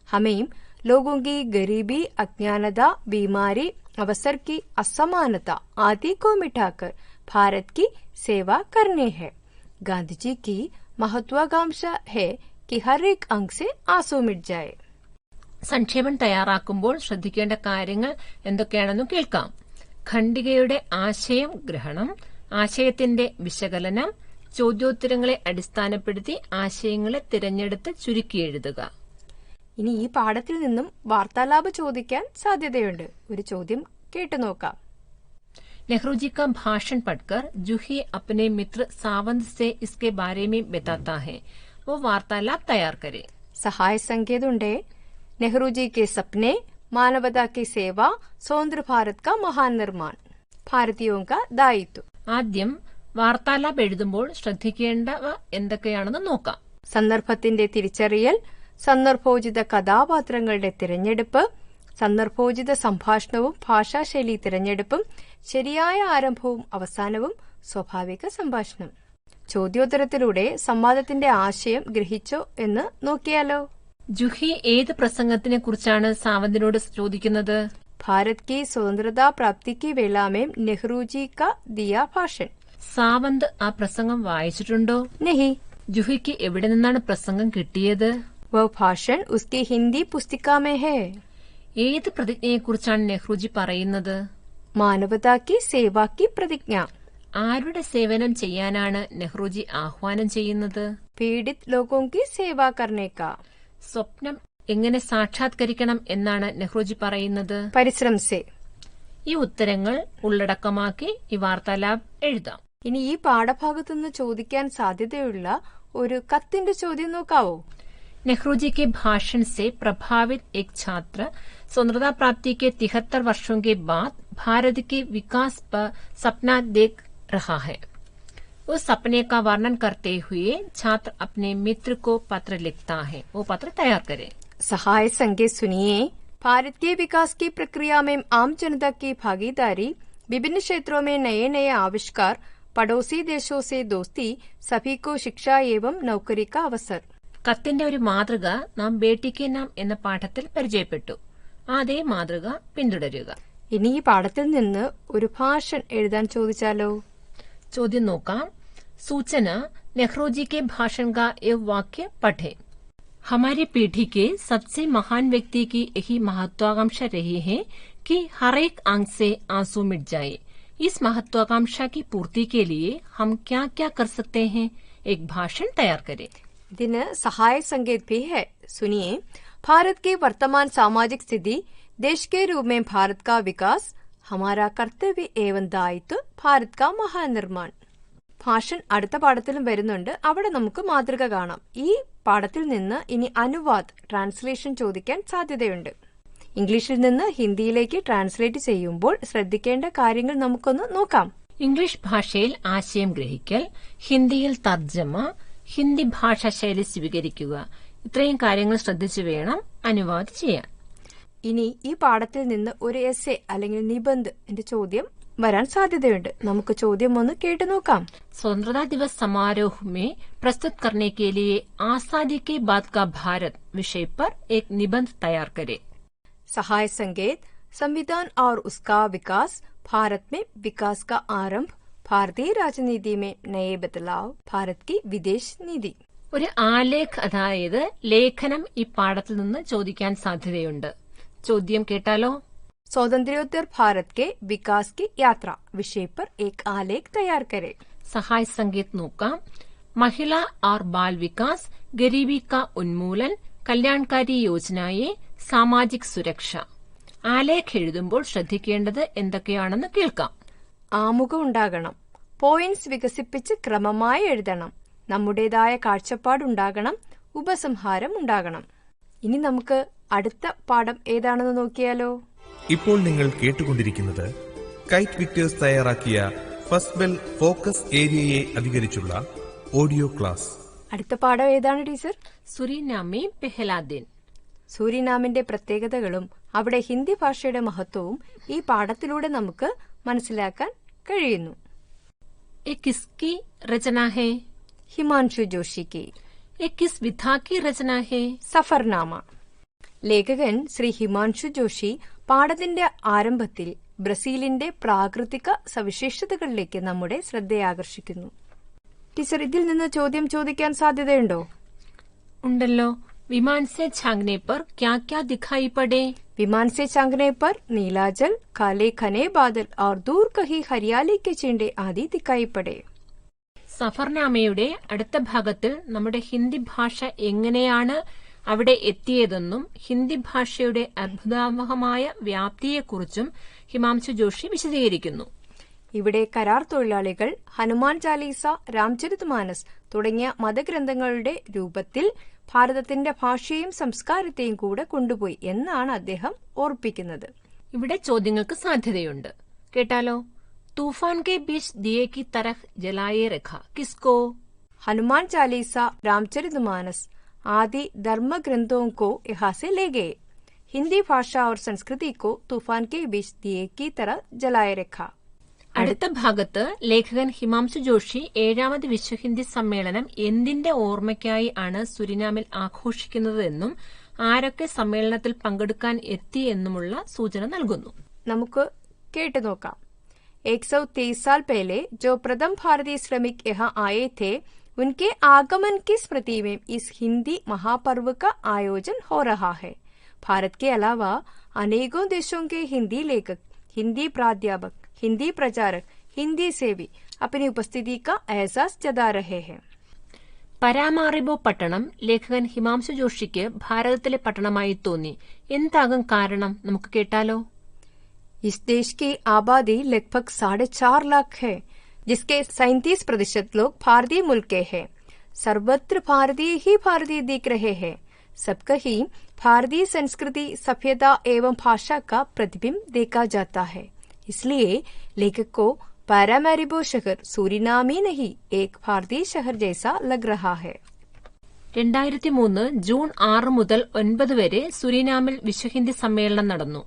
हमें लोगों की गरीबी, अज्ञानता, बीमारी, अवसर की असमानता आदि को मिटाकर भारत की सेवा करनी है. गांधी जी की महत्वाकांक्षा है कि हर एक अंग से आंसू मिट जाए. സംക്ഷേപം തയ്യാറാക്കുമ്പോൾ ശ്രദ്ധിക്കേണ്ട കാര്യങ്ങൾ എന്തൊക്കെയാണെന്ന് കേൾക്കാം. ഖണ്ഡികയുടെ ആശയം ഗ്രഹണം, ആശയത്തിന്റെ വിശകലനം, ചോദ്യോത്തരങ്ങളെ അടിസ്ഥാനപ്പെടുത്തി ആശയങ്ങളെ തിരഞ്ഞെടുത്ത് ചുരുക്കി എഴുതുക. ഇനി ഈ പാഠത്തിൽ നിന്നും വാർത്താലാപം ചോദിക്കാൻ സാധ്യതയുണ്ട്. ഒരു ചോദ്യം കേട്ടുനോക്കാം. नेहरू जी का भाषण पढ़कर जूही अपने मित्र सावंत से इसके बारे में बताता है। वो वार्तालाप तैयार करे। സഹായ സംഖ്യതുണ്ടേ नेहरू जी के सपने, मानवता की सेवा, स्वतंत्र भारत का महान निर्माण, भारतीयों का दायित्व. ആദ്യം വാർത്താലാപ്പ് എഴുതുമ്പോൾ ശ്രദ്ധിക്കേണ്ടവ എന്തൊക്കെയാണെന്ന് നോക്കാം. സന്ദർഭത്തിന്റെ തിരിച്ചറിയൽ, സന്ദർഭോചിത കഥാപാത്രങ്ങളുടെ തിരഞ്ഞെടുപ്പ്, സന്ദർഭോചിത സംഭാഷണവും ഭാഷാശൈലി തിരഞ്ഞെടുപ്പും, ശരിയായ ആരംഭവും അവസാനവും, സ്വാഭാവിക സംഭാഷണം. ചോദ്യോത്തരത്തിലൂടെ സംവാദത്തിന്റെ ആശയം ഗ്രഹിച്ചോ എന്ന് നോക്കിയാലോ. ജൂഹി ഏത് പ്രസംഗത്തിനെ കുറിച്ചാണ് സാവന്തിനോട് ചോദിക്കുന്നത്? ഭാരത് की स्वतंत्रता प्राप्ति की वेला में नेहरू जी का दिया भाषण. സാവന്ത് ആ പ്രസംഗം വായിച്ചിട്ടുണ്ടോ? नहीं. ജൂഹിക്ക് എവിടെ നിന്നാണ് പ്രസംഗം കിട്ടിയത്? वह भाषण उसकी हिंदी पुस्तिका में है. ഏത് പ്രതിജ്ഞയെക്കുറിച്ചാണ് നെഹ്റുജി പറയുന്നത്? मानवता की सेवा की प्रतिज्ञा. ആരുടെ സേവനം ചെയ്യാനാണ് നെഹ്റുജി ആഹ്വാനം ചെയ്യുന്നത്? पीड़ित लोगों की सेवा करने का. സ്വപ്നം എങ്ങനെ സാക്ഷാത്കരിക്കണം എന്നാണ് നെഹ്റുജി പറയുന്നത്? പരിശ്രം സെ. ഈ ഉത്തരങ്ങൾ ഉള്ളടക്കമാക്കി ഈ വാർത്താലാപ് എഴുതാം. ഇനി ഈ പാഠഭാഗത്തുനിന്ന് ചോദിക്കാൻ സാധ്യതയുള്ള ഒരു കത്തിന്റെ ചോദ്യം നോക്കാവോ? नेहरू के भाषण से प्रभावित एक छात्र स्वतंत्रता प्राप्ति के 73 वर्षों के बाद भारत के विकास पर सपना देख रहा है. उस सपने का वर्णन करते हुए छात्र अपने मित्र को पत्र लिखता है. वो पत्र तैयार करे. सहाय संकेत सुनिए. भारत के विकास की प्रक्रिया में आम जनता की भागीदारी, विभिन्न क्षेत्रों में नए नए आविष्कार, पड़ोसी देशों से दोस्ती, सभी को शिक्षा एवं नौकरी का अवसर. കത്തിന്റെ ഒരു മാതൃക നാം ബേട്ടിക്ക് നാം എന്ന പാഠത്തിൽ പരിചയപ്പെട്ടു. അതേ മാതൃക പിന്തുടരുക. ഇനി ഈ പാഠത്തിൽ നിന്ന് ഒരു ഭാഷൺ എഴുതാൻ ചോദിച്ചാലോ? ചോദ്യം നോക്കാം. सूचना नेहरू जी के भाषण का एक वाक्य पढ़े. हमारी पीढ़ी के सबसे महान व्यक्ति की यही महत्वाकांक्षा रही है कि हर एक आंख से आंसू मिट जाए. इस महत्वाकांक्षा की पूर्ति के लिए हम क्या क्या कर सकते हैं? एक भाषण तैयार करें. ഇതിന് സഹായ संकेत भी है. सुनिए. भारत की वर्तमान सामाजिक स्थिति, देश के रूप में भारत का विकास, हमारा कर्तव्य एवं दायित्व, भारत का महान निर्माण. ഭാഷൺ അടുത്ത പാഠത്തിലും വരുന്നുണ്ട്. അവിടെ നമുക്ക് മാതൃക കാണാം. ഈ പാഠത്തിൽ നിന്ന് ഇനി അനുവാദ് ട്രാൻസ്ലേഷൻ ചോദിക്കാൻ സാധ്യതയുണ്ട്. ഇംഗ്ലീഷിൽ നിന്ന് ഹിന്ദിയിലേക്ക് ട്രാൻസ്ലേറ്റ് ചെയ്യുമ്പോൾ ശ്രദ്ധിക്കേണ്ട കാര്യങ്ങൾ നമുക്കൊന്ന് നോക്കാം. ഇംഗ്ലീഷ് ഭാഷയിൽ ആശയം ഗ്രഹിക്കൽ, ഹിന്ദിയിൽ തർജ്ജമ, ഹിന്ദി ഭാഷാ ശൈലി സ്വീകരിക്കുക, ഇത്രയും കാര്യങ്ങൾ ശ്രദ്ധിച്ചു വേണം അനുവാദം ചെയ്യാൻ. ഇനി ഈ പാഠത്തിൽ നിന്ന് ഒരു എസ്സേ അല്ലെങ്കിൽ നിബന്ധ ചോദ്യം വരാൻ സാധ്യതയുണ്ട്. നമുക്ക് ചോദ്യം ഒന്ന് കേട്ടു നോക്കാം. स्वतंत्रता दिवस समारोह में प्रस्तुत करने के लिए आजादी के बाद का भारत विषय पर एक निबंध तैयार करें. सहाय संकेत. संविधान और उसका विकास, भारत में विकास का आरंभ, भारतीय राजनीति में नए बदलाव, भारत की विदेश नीति. ഒരു ആലേഖ് അതായത് ലേഖനം ഈ പാഠത്തിൽ നിന്ന് ചോദിക്കാൻ സാധ്യതയുണ്ട്. ചോദ്യം കേട്ടാലോ? स्वातंत्र्योत्तर भारत के विकास की यात्रा विषय पर एक आलेख तैयार करें. സഹായ സംഗീത് നോക്കാം. महिला और बाल विकास, गरीबी का उन्मूलन, कल्याणकारी योजनाएं, सामाजिक സുരക്ഷ. ആലേഖ് എഴുതുമ്പോൾ ശ്രദ്ധിക്കേണ്ടത് എന്തൊക്കെയാണെന്ന് കേൾക്കാം. ആമുഖം ഉണ്ടാകണം. പോയിന്റ്സ് വികസിപ്പിച്ച് ക്രമമായി എഴുതണം. നമ്മുടേതായ കാഴ്ചപ്പാടുണ്ടാകണം. ഉപസംഹാരം ഉണ്ടാകണം. ഇനി നമുക്ക് അടുത്ത പാഠം ഏതാണെന്ന് നോക്കിയാലോ? ഇപ്പോൾ നിങ്ങൾ കേട്ടുകൊണ്ടിരിക്കുന്നത് കൈറ്റ് വിക്ടേഴ്സ് തയ്യാറാക്കിയ ഫസ്റ്റ് ബെൽ ഫോക്കസ് ഏരിയയെ അധികരിച്ചുള്ള ഓഡിയോ ക്ലാസ്. അടുത്ത പാഠം ഏതാണ് ടീച്ചർ? സുരിനാമി പെഹ്ലാ ദിൻ. സൂരിനാമിന്റെ പ്രത്യേകതകളും അവിടെ ഹിന്ദി ഭാഷയുടെ മഹത്വവും ഈ പാഠത്തിലൂടെ നമുക്ക് മനസ്സിലാക്കാൻ കഴിയുന്നു. ये किसकी रचना है? ഹിമാൻഷു ജോഷിക്ക്. ये किस विधा की रचना है? സഫർനാമ. ലേഖകൻ ശ്രീ ഹിമാൻഷു ജോഷി പാഠത്തിന്റെ ആരംഭത്തിൽ ബ്രസീലിന്റെ പ്രാകൃതിക സവിശേഷതകളിലേക്ക് നമ്മുടെ ശ്രദ്ധയാകർഷിക്കുന്നു. ടീച്ചർ, ഇതിൽ നിന്ന് ചോദ്യം ചോദിക്കാൻ സാധ്യതയുണ്ടോ? ഉണ്ടല്ലോ. विमान से छांगने पर क्या क्या दिखाई पड़े? विमान से छांगने पर नीला जल, काले घने बादल और दूर कहीं हरियाली के चिंडे आदि दिखाई पड़े. സഫർനാമയുടെ അടുത്ത ഭാഗത്തിൽ നമ്മുടെ ഹിന്ദി ഭാഷ എങ്ങനെയാണ് അവിടെ എത്തിയതെന്നും ഹിന്ദി ഭാഷയുടെ അത്ഭുതാവഹമായ വ്യാപ്തിയെക്കുറിച്ചും ഹിമാംശു ജോഷി വിശദീകരിക്കുന്നു. ഇവിടെ കരാർ തൊഴിലാളികൾ ഹനുമാൻ ചാലീസ, രാംചരിതമാനസ് തുടങ്ങിയ മതഗ്രന്ഥങ്ങളുടെ രൂപത്തിൽ ഭാരതത്തിന്റെ ഭാഷയും സംസ്കാരത്തെയും കൂടെ കൊണ്ടുപോയി എന്നാണ് അദ്ദേഹം ഓർപ്പിക്കുന്നത്. ഇവിടെ ചോദ്യങ്ങൾക്ക് സാധ്യതയുണ്ട്. കേട്ടാലോ? തൂഫാൻ കെ ബീച്ച് ദിയെ കി തരഹ് ജലായെ രഖ കിസ്കോ? हनुमान चालीसा, रामचरितमानस आदि धर्म ग्रंथों को यहाँ से ले गए. हिंदी भाषा और संस्कृति को तूफान के बीच दिए की तरह जलाए रखा. അടുത്ത ഭാഗത്ത് ലേഖകൻ ഹിമാംശു ജോഷി 7ാമത് വിശ്വഹിന്ദി സമ്മേളനം എന്തിന്റെ ഓർമ്മയ്ക്കായി ആണ് സുരിനാമിൽ ആഘോഷിക്കുന്നത് എന്നും ആരൊക്കെ സമ്മേളനത്തിൽ പങ്കെടുക്കാൻ എത്തി എന്നുമുള്ള സൂചന നൽകുന്നു. നമുക്ക് കേട്ടു നോക്കാം. 123 साल पहले जो प्रथम भारतीय श्रमिक यहाँ आए थे, उनके आगमन की स्मृति में इस हिंदी महापर्व का आयोजन हो रहा है. भारत के अलावा अनेकों देशों के हिंदी लेखक, हिंदी प्राध्यापक, हिंदी प्रचारक, हिंदी सेवी अपनी उपस्थिति का एहसास जता रहे हैं. പരാമാറിബോ പട്ടണം ലേഖകൻ ഹിമാംശു ജോഷിക്ക് ഭാരതത്തിലെ പട്ടണമായി തോന്നി. എന്താകും കാരണം? നമുക്ക് കേട്ടാലോ? इस देश की आबादी लगभग 4.5 लाख है, जिसके 37% लोग भारतीय मुल्क के हैं. सर्वत्र भारतीय ही भारतीय दिख रहे हैं. सब कहीं भारतीय संस्कृति, सभ्यता एवं भाषा का प्रतिबिंब देखा जाता है. इसलिए लेखक को पैरामैरिबो शहर सूरीनामी नहीं, एक भारतीय शहर जैसा लग रहा है. 2003 ജൂൺ 6 മുതൽ 9 വരെ സുരിനാമിൽ വിശ്വഹിന്ദി സമ്മേളനം നടന്നു.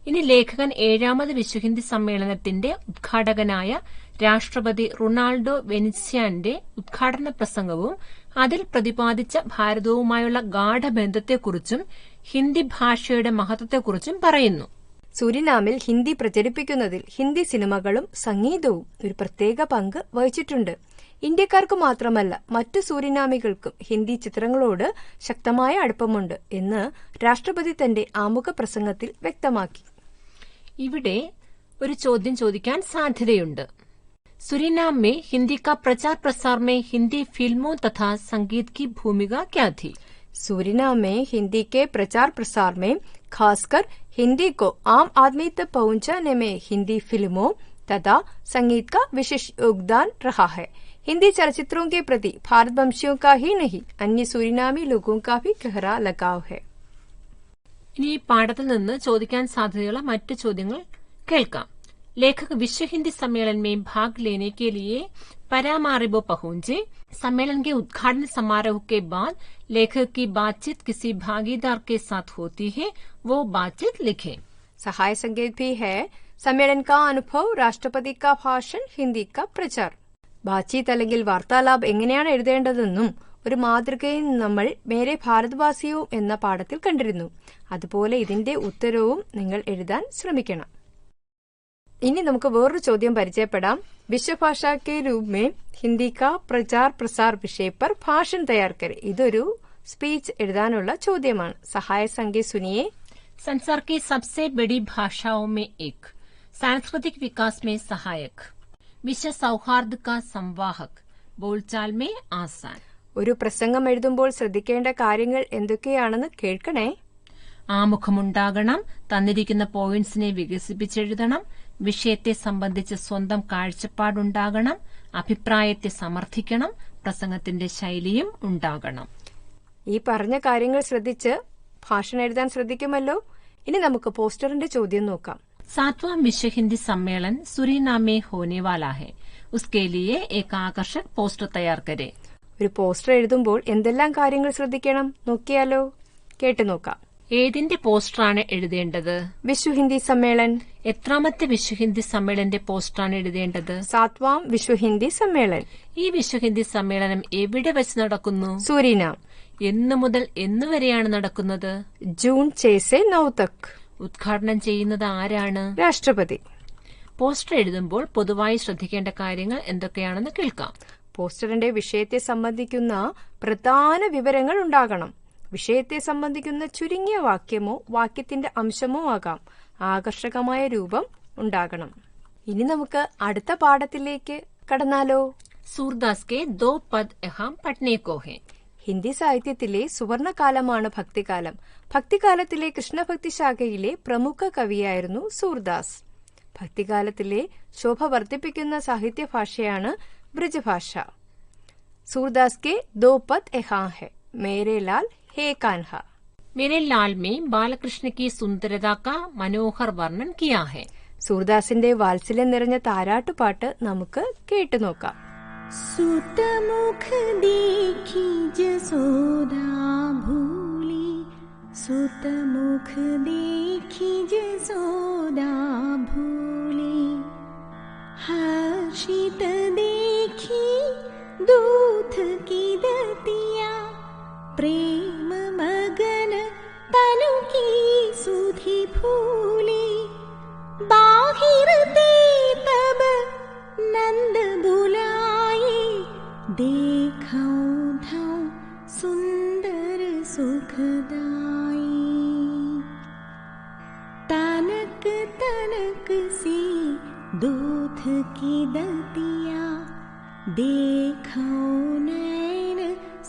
ഇനി ലേഖകൻ 7ാമത് വിശ്വഹിന്ദി സമ്മേളനത്തിന്റെ ഉദ്ഘാടകനായ രാഷ്ട്രപതി റൊണാൾഡോ വെനിസ്യാന്റെ ഉദ്ഘാടന പ്രസംഗവും അതിൽ പ്രതിപാദിച്ച ഭാരതവുമായുള്ള ഗാഢബന്ധത്തെക്കുറിച്ചും ഹിന്ദി ഭാഷയുടെ മഹത്വത്തെക്കുറിച്ചും പറയുന്നു. സൂരിനാമിൽ ഹിന്ദി പ്രചരിപ്പിക്കുന്നതിൽ ഹിന്ദി സിനിമകളും സംഗീതവും ഒരു പ്രത്യേക പങ്ക് വഹിച്ചിട്ടുണ്ട്. ഇന്ത്യക്കാർക്ക് മാത്രമല്ല മറ്റു സൂരിനാമികൾക്കും ഹിന്ദി ചിത്രങ്ങളോട് ശക്തമായ അടുപ്പമുണ്ട് എന്ന് രാഷ്ട്രപതി തന്റെ ആമുഖ പ്രസംഗത്തിൽ വ്യക്തമാക്കി. ഇവിടെ ഒരു ചോദ്യം ചോദിക്കാൻ സാധ്യതയുണ്ട്. सुरीनाम में हिंदी का प्रचार प्रसार में हिंदी फिल्मों तथा संगीत की भूमिका क्या थी? सूरीनाम में हिंदी के प्रचार प्रसार में खासकर हिंदी को आम आदमी तक पहुंचाने में हिंदी फिल्मों तथा संगीत का विशेष योगदान रहा है. हिंदी चलचित्रों के प्रति भारतवंशियों का ही नहीं, अन्य सूरीनामी लोगों का भी गहरा लगाव है. ഇനി പാഠത്തിൽ നിന്ന് ചോദിക്കാൻ സാധ്യതയുള്ള മറ്റ് ചോദ്യങ്ങൾ കേൾക്കാം. लेखक विश्व हिंदी सम्मेलन में भाग लेने के लिए पैरामारिबो पहुंचे. सम्मेलन के उद्घाटन समारोह के बाद लेखक की बातचीत किसी भागीदार के साथ होती है, वो बातचीत लिखे. सहाय संकेत भी है. सम्मेलन का अनुभव, राष्ट्रपति का भाषण, हिंदी का प्रचार. ബാത്ചീത്ത് അല്ലെങ്കിൽ വാർത്താലാപ് എങ്ങനെയാണ് എഴുതേണ്ടതെന്നും ഒരു മാതൃകയും നമ്മൾ മേരെ ഭാരതവാസിയോ എന്ന പാഠത്തിൽ കണ്ടിരുന്നു. അതുപോലെ ഇതിന്റെ ഉത്തരവും നിങ്ങൾ എഴുതാൻ ശ്രമിക്കണം. ഇനി നമുക്ക് വേറൊരു ചോദ്യം പരിചയപ്പെടാം. വിശ്വഭാഷാ കെ രൂപ് മേ ഹിന്ദി കാ പ്രചാർ പ്രസാർ വിഷയ പർ ഭാഷൺ തയ്യാർ കരെ. ഇതൊരു സ്പീച്ച് എഴുതാനുള്ള ചോദ്യമാണ്. സഹായ സംഖ്യ സുനിയെ. संसार की सबसे बड़ी भाषाओं में एक, सांस्कृतिक विकास में सहायक, विश्व सौहार्द का संवाहक, बोलचाल में आसान. ഒരു പ്രസംഗം എഴുതുമ്പോൾ ശ്രദ്ധിക്കേണ്ട കാര്യങ്ങൾ എന്തൊക്കെയാണെന്ന് കേൾക്കണേ. ആമുഖമുണ്ടാകണം, തന്നിരിക്കുന്ന പോയിന്റ്സിനെ വികസിപ്പിച്ചെഴുതണം, വിഷയത്തെ സംബന്ധിച്ച് സ്വന്തം കാഴ്ചപ്പാടുണ്ടാകണം, അഭിപ്രായത്തെ സമർത്ഥിക്കണം, പ്രസംഗത്തിന്റെ ശൈലിയും ഉണ്ടാകണം. ഈ പറഞ്ഞ കാര്യങ്ങൾ ശ്രദ്ധിച്ച് ഭാഷണം എഴുതാൻ ശ്രദ്ധിക്കുമല്ലോ. ഇനി നമുക്ക് പോസ്റ്ററിന്റെ ചോദ്യം നോക്കാം. 7वां विश्व हिंदी सम्मेलन सुरीनाम में होने वाला है, उसके लिए एक आकर्षक पोस्टर तैयार करें. ഒരു പോസ്റ്റർ എഴുതുമ്പോൾ എന്തെല്ലാം കാര്യങ്ങൾ ശ്രദ്ധിക്കണം നോക്കിയാലോ? കേട്ടു നോക്കാം. ഏതിന്റെ പോസ്റ്ററാണ് എഴുതേണ്ടത്? വിശ്വ ഹിന്ദി സമ്മേളൻ. എത്രാമത്തെ വിശ്വ ഹിന്ദി സമ്മേളന്റെ പോസ്റ്ററാണ് എഴുതേണ്ടത്? 7വാം വിശ്വ ഹിന്ദി സമ്മേളൻ. ഈ വിശ്വ ഹിന്ദി സമ്മേളനം എവിടെ വെച്ച് നടക്കുന്നു? സൂരിനാം. എന്നു മുതൽ എന്നുവരെയാണ് നടക്കുന്നത്? ജൂൺ 6 से 9 तक. ഉദ്ഘാടനം ചെയ്യുന്നത് ആരാണ്? രാഷ്ട്രപതി. പോസ്റ്റർ എഴുതുമ്പോൾ പൊതുവായി ശ്രദ്ധിക്കേണ്ട കാര്യങ്ങൾ എന്തൊക്കെയാണെന്ന് കേൾക്കാം. പോസ്റ്ററിന്റെ വിഷയത്തെ സംബന്ധിക്കുന്ന പ്രധാന വിവരങ്ങൾ ഉണ്ടാകണം. വിഷയത്തെ സംബന്ധിക്കുന്ന ചുരുങ്ങിയ വാക്യമോ വാക്യത്തിന്റെ അംശമോ ആകാം. ആകർഷകമായ രൂപം ഉണ്ടാകണം. ഇനി നമുക്ക് അടുത്ത പാഠത്തിലേക്ക് കടന്നാലോ? സൂർദാസ് കെ ദോ പദ് യഹാം പഠ്നെ കോ ഹെ. ഹിന്ദി സാഹിത്യത്തിലെ സുവർണകാലമാണ് ഭക്തികാലം. ഭക്തികാലത്തിലെ കൃഷ്ണഭക്തി ശാഖയിലെ പ്രമുഖ കവിയായിരുന്നു സൂർദാസ്. ഭക്തികാലത്തിലെ ശോഭ വർദ്ധിപ്പിക്കുന്ന സാഹിത്യഭാഷയാണ് ബ്രജഭാഷ. സൂർദാസ് के 2 पद यहाँ है, मेरे लाल हे कान्हा. मेरे लाल में बालकृष्ण की सुंदरता का मनोहर वर्णन किया है. സൂർദാസിന്റെ വാത്സല്യം നിറഞ്ഞ താരാട്ടുപാട്ട് നമുക്ക് കേട്ടു നോക്കാം. सुतमुख देखी जसोदा भूली, सुतमुख देखी जसोदा भूली, हर्षित देखी दूध की दतिया, प्रेम मगन तनु की सुधि फूली, बाहिर ते तब नंद बुलाए, देखौ धौ सुंदर सुखदाई, तनक तनक सी दूध की दतिया, देखौ नैन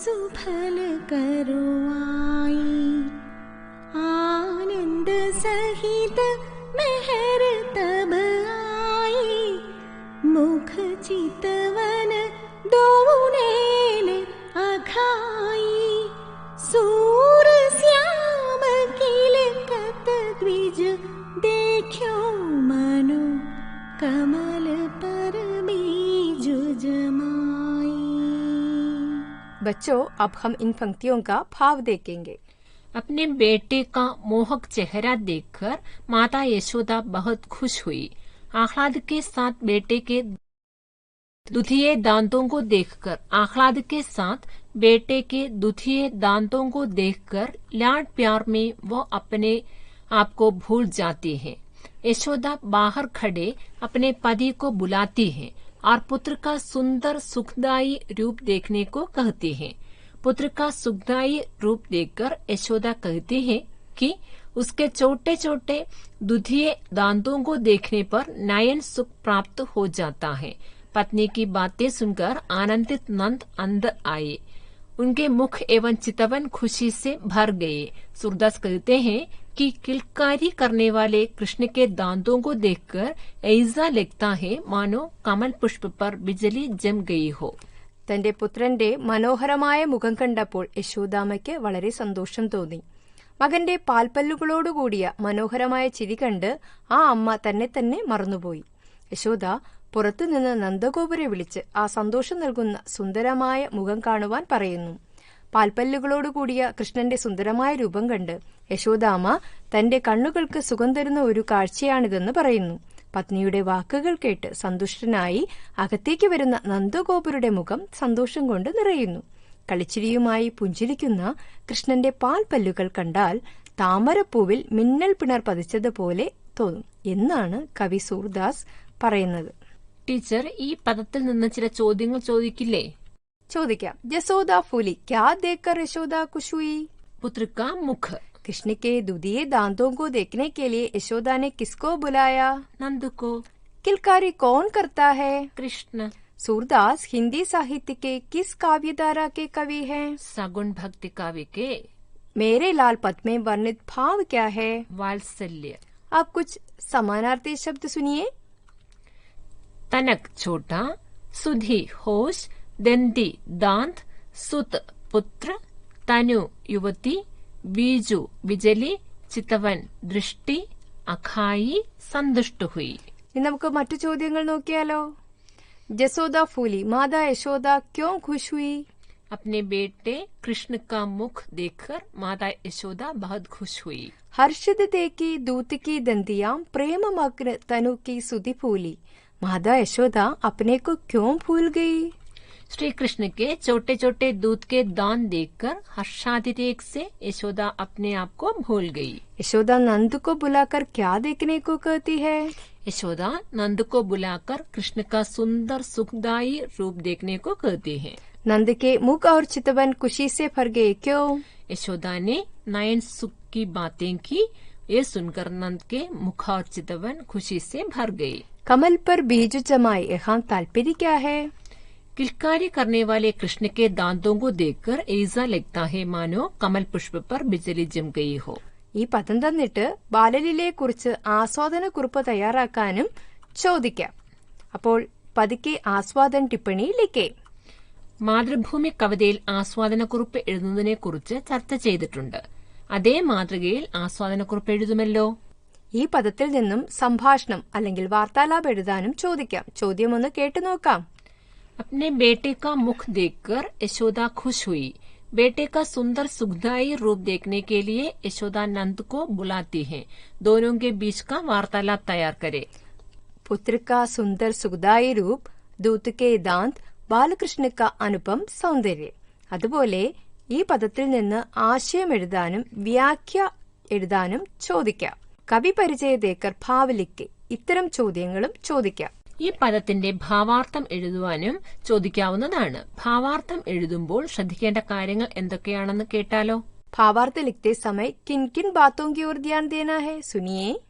सुफल करवाई, आनंद सहित मेहर तब आई, मुख चितवन दो नैन अघाई, सूर श्याम किलकत द्विज, देखो मनो कमल पर बीज जमाई. बच्चों, अब हम इन पंक्तियों का भाव देखेंगे. अपने बेटे का मोहक चेहरा देखकर माता यशोदा बहुत खुश हुई. आह्लाद के साथ बेटे के दुधिये दांतों को देखकर लाड प्यार में वो अपने आप को भूल जाती है. यशोदा बाहर खड़े अपने पति को बुलाती है और पुत्र का सुंदर सुखदायी रूप देखने को कहती है. पुत्र का सुखदायी रूप देखकर यशोदा कहती है कि उसके छोटे छोटे दुधिये दांतों को देखने पर नयन सुख प्राप्त हो जाता है. पत्नी की बातें सुनकर आनंदित नंद अंदर आए. उनके मुख एवं चितवन खुशी से भर गए. सूरदास कहते हैं कि किलकारी करने वाले कृष्ण के दांतों को देखकर ऐसा लगता है मानो कमल पुष्प पर बिजली जम गई हो. തന്റെ പുത്രന്റെ മനോഹരമായ മുഖം കണ്ടപ്പോൾ യശോദാമ്മയ്ക്ക് വളരെ സന്തോഷം തോന്നി. മകന്റെ പാൽപ്പല്ലുകളോടുകൂടിയ മനോഹരമായ ചിരി കണ്ട് ആ അമ്മ തന്നെ മറന്നുപോയി. യശോദ പുറത്തുനിന്ന് നന്ദഗോപുരെ വിളിച്ച് ആ സന്തോഷം നൽകുന്ന സുന്ദരമായ മുഖം കാണുവാൻ പറയുന്നു. പാൽപ്പല്ലുകളോടുകൂടിയ കൃഷ്ണന്റെ സുന്ദരമായ രൂപം കണ്ട് യശോദാമ്മ തന്റെ കണ്ണുകൾക്ക് സുഖം തരുന്ന ഒരു കാഴ്ചയാണിതെന്ന് പറയുന്നു. പത്നിയുടെ വാക്കുകൾ കേട്ട് സന്തുഷ്ടനായി അകത്തേക്ക് വരുന്ന നന്ദഗോപുരുടെ മുഖം സന്തോഷം കൊണ്ട് നിറയുന്നു. കളിച്ചിരിയുമായി പുഞ്ചിരിക്കുന്ന കൃഷ്ണന്റെ പാൽപ്പല്ലുകൾ കണ്ടാൽ താമരപ്പൂവിൽ മിന്നൽ പിണർ പതിച്ചതുപോലെ തോന്നും എന്നാണ് കവി സൂർദാസ് പറയുന്നത്. ടീച്ചർ, ഈ പദത്തിൽ നിന്ന് ചില ചോദ്യങ്ങൾ ചോദിക്കില്ലേ? ചോദിക്കാം. ജസോദ फूली, क्या देखकर यशोदा खुश हुई? पुत्र का मुख. कृष्ण के दुधिये दांतों को देखने के लिए यशोदा ने किसको बुलाया? नंद को. किलकारी कौन करता है? कृष्ण. सूरदास हिंदी साहित्य के किस काव्यधारा के कवि हैं? सगुण भक्ति काव्य के. मेरे लाल पद में वर्णित भाव क्या है? वात्सल्य. आप कुछ समानार्थी शब्द सुनिए. तनक छोटा, सुधी होश, दंती दांत, सुत पुत्र, तनु युवती, बीजू बिजली, चितवन दृष्टि, अखाई संतुष्ट हुई. ഇനി നമുക്ക് മറ്റു ചോദ്യങ്ങൾ നോക്കിയാലോ. जसोदा फूली, माता यशोदा क्यों खुश हुई? अपने बेटे कृष्ण का मुख देखकर माता यशोदा बहुत खुश हुई. हर्षित देखी दूत की दंतियां, प्रेम मग्न तनु की सुधि फूली, माता यशोदा अपने को क्यों भूल गई? श्री कृष्ण के छोटे छोटे दूध के दांत देखकर हर्षातिरेक से यशोदा अपने आप को भूल गई. यशोदा नंद को बुलाकर क्या देखने को कहती है? यशोदा नंद को बुलाकर कृष्ण का सुंदर सुखदायी रूप देखने को कहती है. नंद के मुख और चितवन खुशी से भर गए क्यों? यशोदा ने नयन सुख की बातें की. ये सुनकर नंद के मुख और चितवन खुशी से भर गए. कमल पर बीज जमाए, यहाँ तात्पर्य क्या है? किलकारी करने वाले कृष्ण के दांतों को देखकर ऐसा लगता है मानो कमल पुष्प पर बिजली जम गई हो. ഈ പദം തന്നിട്ട് ബാലലീലയെക്കുറിച്ച് ആസ്വാദനക്കുറിപ്പ് തയ്യാറാക്കാനും ചോദിക്കാം. അപ്പോൾ പതുക്കെ ആസ്വാദൻ ടിപ്പണി ലിഖേ. മാതൃഭൂമി കവിതയിൽ ആസ്വാദനക്കുറിപ്പ് എഴുതുന്നതിനെക്കുറിച്ച് ചർച്ച ചെയ്തിട്ടുണ്ട്. അതേ മാതൃകയിൽ ആസ്വാദനക്കുറിപ്പ് എഴുതുമല്ലോ. ഈ പദത്തിൽ നിന്നും സംഭാഷണം അല്ലെങ്കിൽ വാർത്താലാപം എഴുതാനും ചോദിക്കാം. ചോദ്യം ഒന്ന് കേട്ടു നോക്കാം. अपने बेटे का मुख देखकर यशोदा खुश हुई. बेटे का सुंदर सुखदायी रूप देखने के लिए यशोदा नंद को बुलाती है. दोनों के बीच का वार्तालाप तैयार करे. पुत्र का सुंदर सुखदायी रूप, दूत के दांत, ബാലകൃഷ്ണ അനുപം സൗന്ദര്യം. അതുപോലെ ഈ പദത്തിൽ നിന്ന് ആശയം എഴുതാനും വ്യാഖ്യ എഴുതാനും ചോദിക്കാം. കവി പരിചയതേക്കർ ഭാവലിക്ക് ഇത്തരം ചോദ്യങ്ങളും ചോദിക്കാം. ഈ പദത്തിന്റെ ഭാവാർത്ഥം എഴുതുവാനും ചോദിക്കാവുന്നതാണ്. ഭാവാർത്ഥം എഴുതുമ്പോൾ ശ്രദ്ധിക്കേണ്ട കാര്യങ്ങൾ എന്തൊക്കെയാണെന്ന് കേട്ടാലോ. भावार्थ लिखते समय किन किन बातों की ओर ध्यान देना है, सुनिए.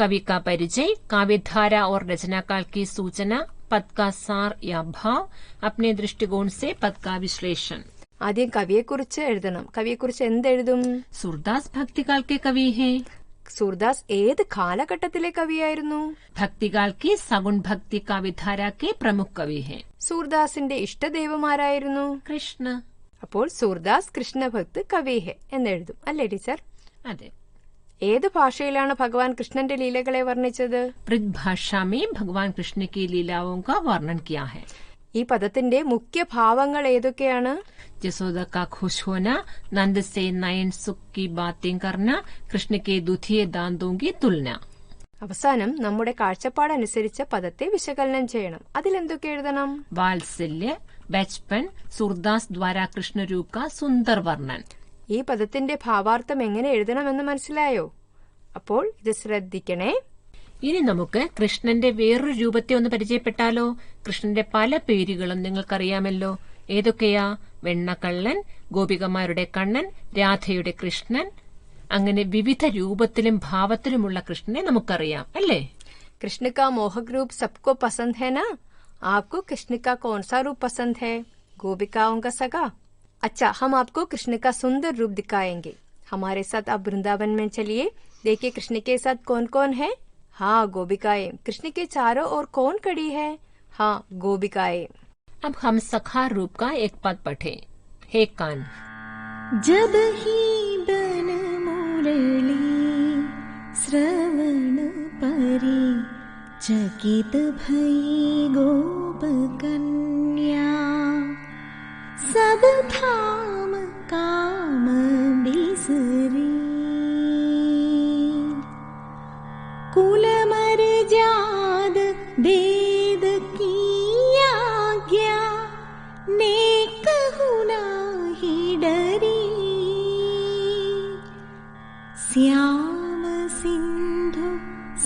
कवि का परिचय, काव्यधारा और रचनाकाल की सूचना, पद का सार या भाव, अपने दृष्टिकोण से पद का विश्लेषण. ആദ്യം കവിയെക്കുറിച്ച് എഴുതണം. കവിയെക്കുറിച്ച് എന്തെഴുതും? सूरदास भक्तिकाल के कवि हैं. സൂർദാസ് ഏത് കാലഘട്ടത്തിലെ കവിയായിരുന്നു? भक्तिकाल की सगुण भक्ति काव्यधारा के प्रमुख कवि हैं. സൂർദാസിന്റെ ഇഷ്ടദൈവമാരായിരുന്നു कृष्ण. അപ്പോൾ സൂർദാസ് കൃഷ്ണഭക്ത് കവി ഹെ എന്നെഴുതും, അല്ലേ ടീച്ചർ? അതെ. ഏത് ഭാഷയിലാണ് ഭഗവാൻ കൃഷ്ണന്റെ ലീലകളെ വർണ്ണിച്ചത്? ब्रज भाषा में भगवान कृष्ण की लीलाओं का वर्णन किया है. ഈ പദത്തിന്റെ മുഖ്യ ഭാവങ്ങൾ ഏതൊക്കെയാണ്? यशोदा का खुश होना, नंद से नयन सुख की बातें करना, कृष्ण के दुधिये दांतों की तुलना. അവസാനം നമ്മുടെ കാഴ്ചപ്പാടനുസരിച്ച് പദത്തെ വിശകലനം ചെയ്യണം. അതിലെന്തൊക്കെ എഴുതണം? वात्सल्य, बचपन, सूरदास द्वारा कृष्ण रूप का सुंदर वर्णन. ഈ പദത്തിന്റെ ഭാവാർത്ഥം എങ്ങനെ എഴുതണമെന്ന് മനസ്സിലായോ? അപ്പോൾ ഇത് ശ്രദ്ധിക്കണേ. ഇനി നമുക്ക് കൃഷ്ണന്റെ വേറൊരു രൂപത്തെ ഒന്ന് പരിചയപ്പെട്ടാലോ. കൃഷ്ണന്റെ പല പേരുകളും നിങ്ങൾക്കറിയാമല്ലോ. ഏതൊക്കെയാ? വെണ്ണക്കള്ളൻ, ഗോപികമാരുടെ കണ്ണൻ, രാധയുടെ കൃഷ്ണൻ. അങ്ങനെ വിവിധ രൂപത്തിലും ഭാവത്തിലുമുള്ള കൃഷ്ണനെ നമുക്കറിയാം, അല്ലേ? कृष्ण का मोहक रूप सबको पसंद है ना? आपको कृष्ण का कौन सा रूप पसंद है? गोपिकाओं का सगा? अच्छा, हम आपको कृष्ण का सुंदर रूप दिखाएंगे. हमारे साथ आप वृंदावन में चलिए. देखिए कृष्ण के साथ कौन कौन है. हाँ, गोपिकाएं. कृष्ण के चारों ओर कौन खड़ी है? हाँ, गोपिकाएं. अब हम सखा रूप का एक पद पढ़े. हे कान. जब ही बन मुरली श्रवण परी, चकित भई गोप कन्या, सब थाम काम बिसरी. कुल मर्याद वेद की आज्ञा, नेक हुनाहि डरी. श्याम सिंधु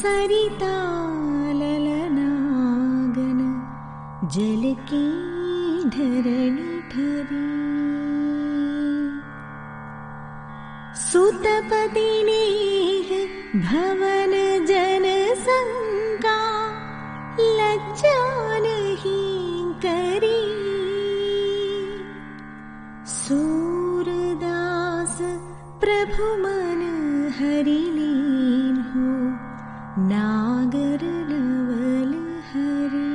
सरिता ललनागन, जल की धरणी ठरी. सुतपति नेह भवन जन संका, लज्जा नहीं करी. सूरदास प्रभु मन हरि लीन हो, नागर नवल हरि.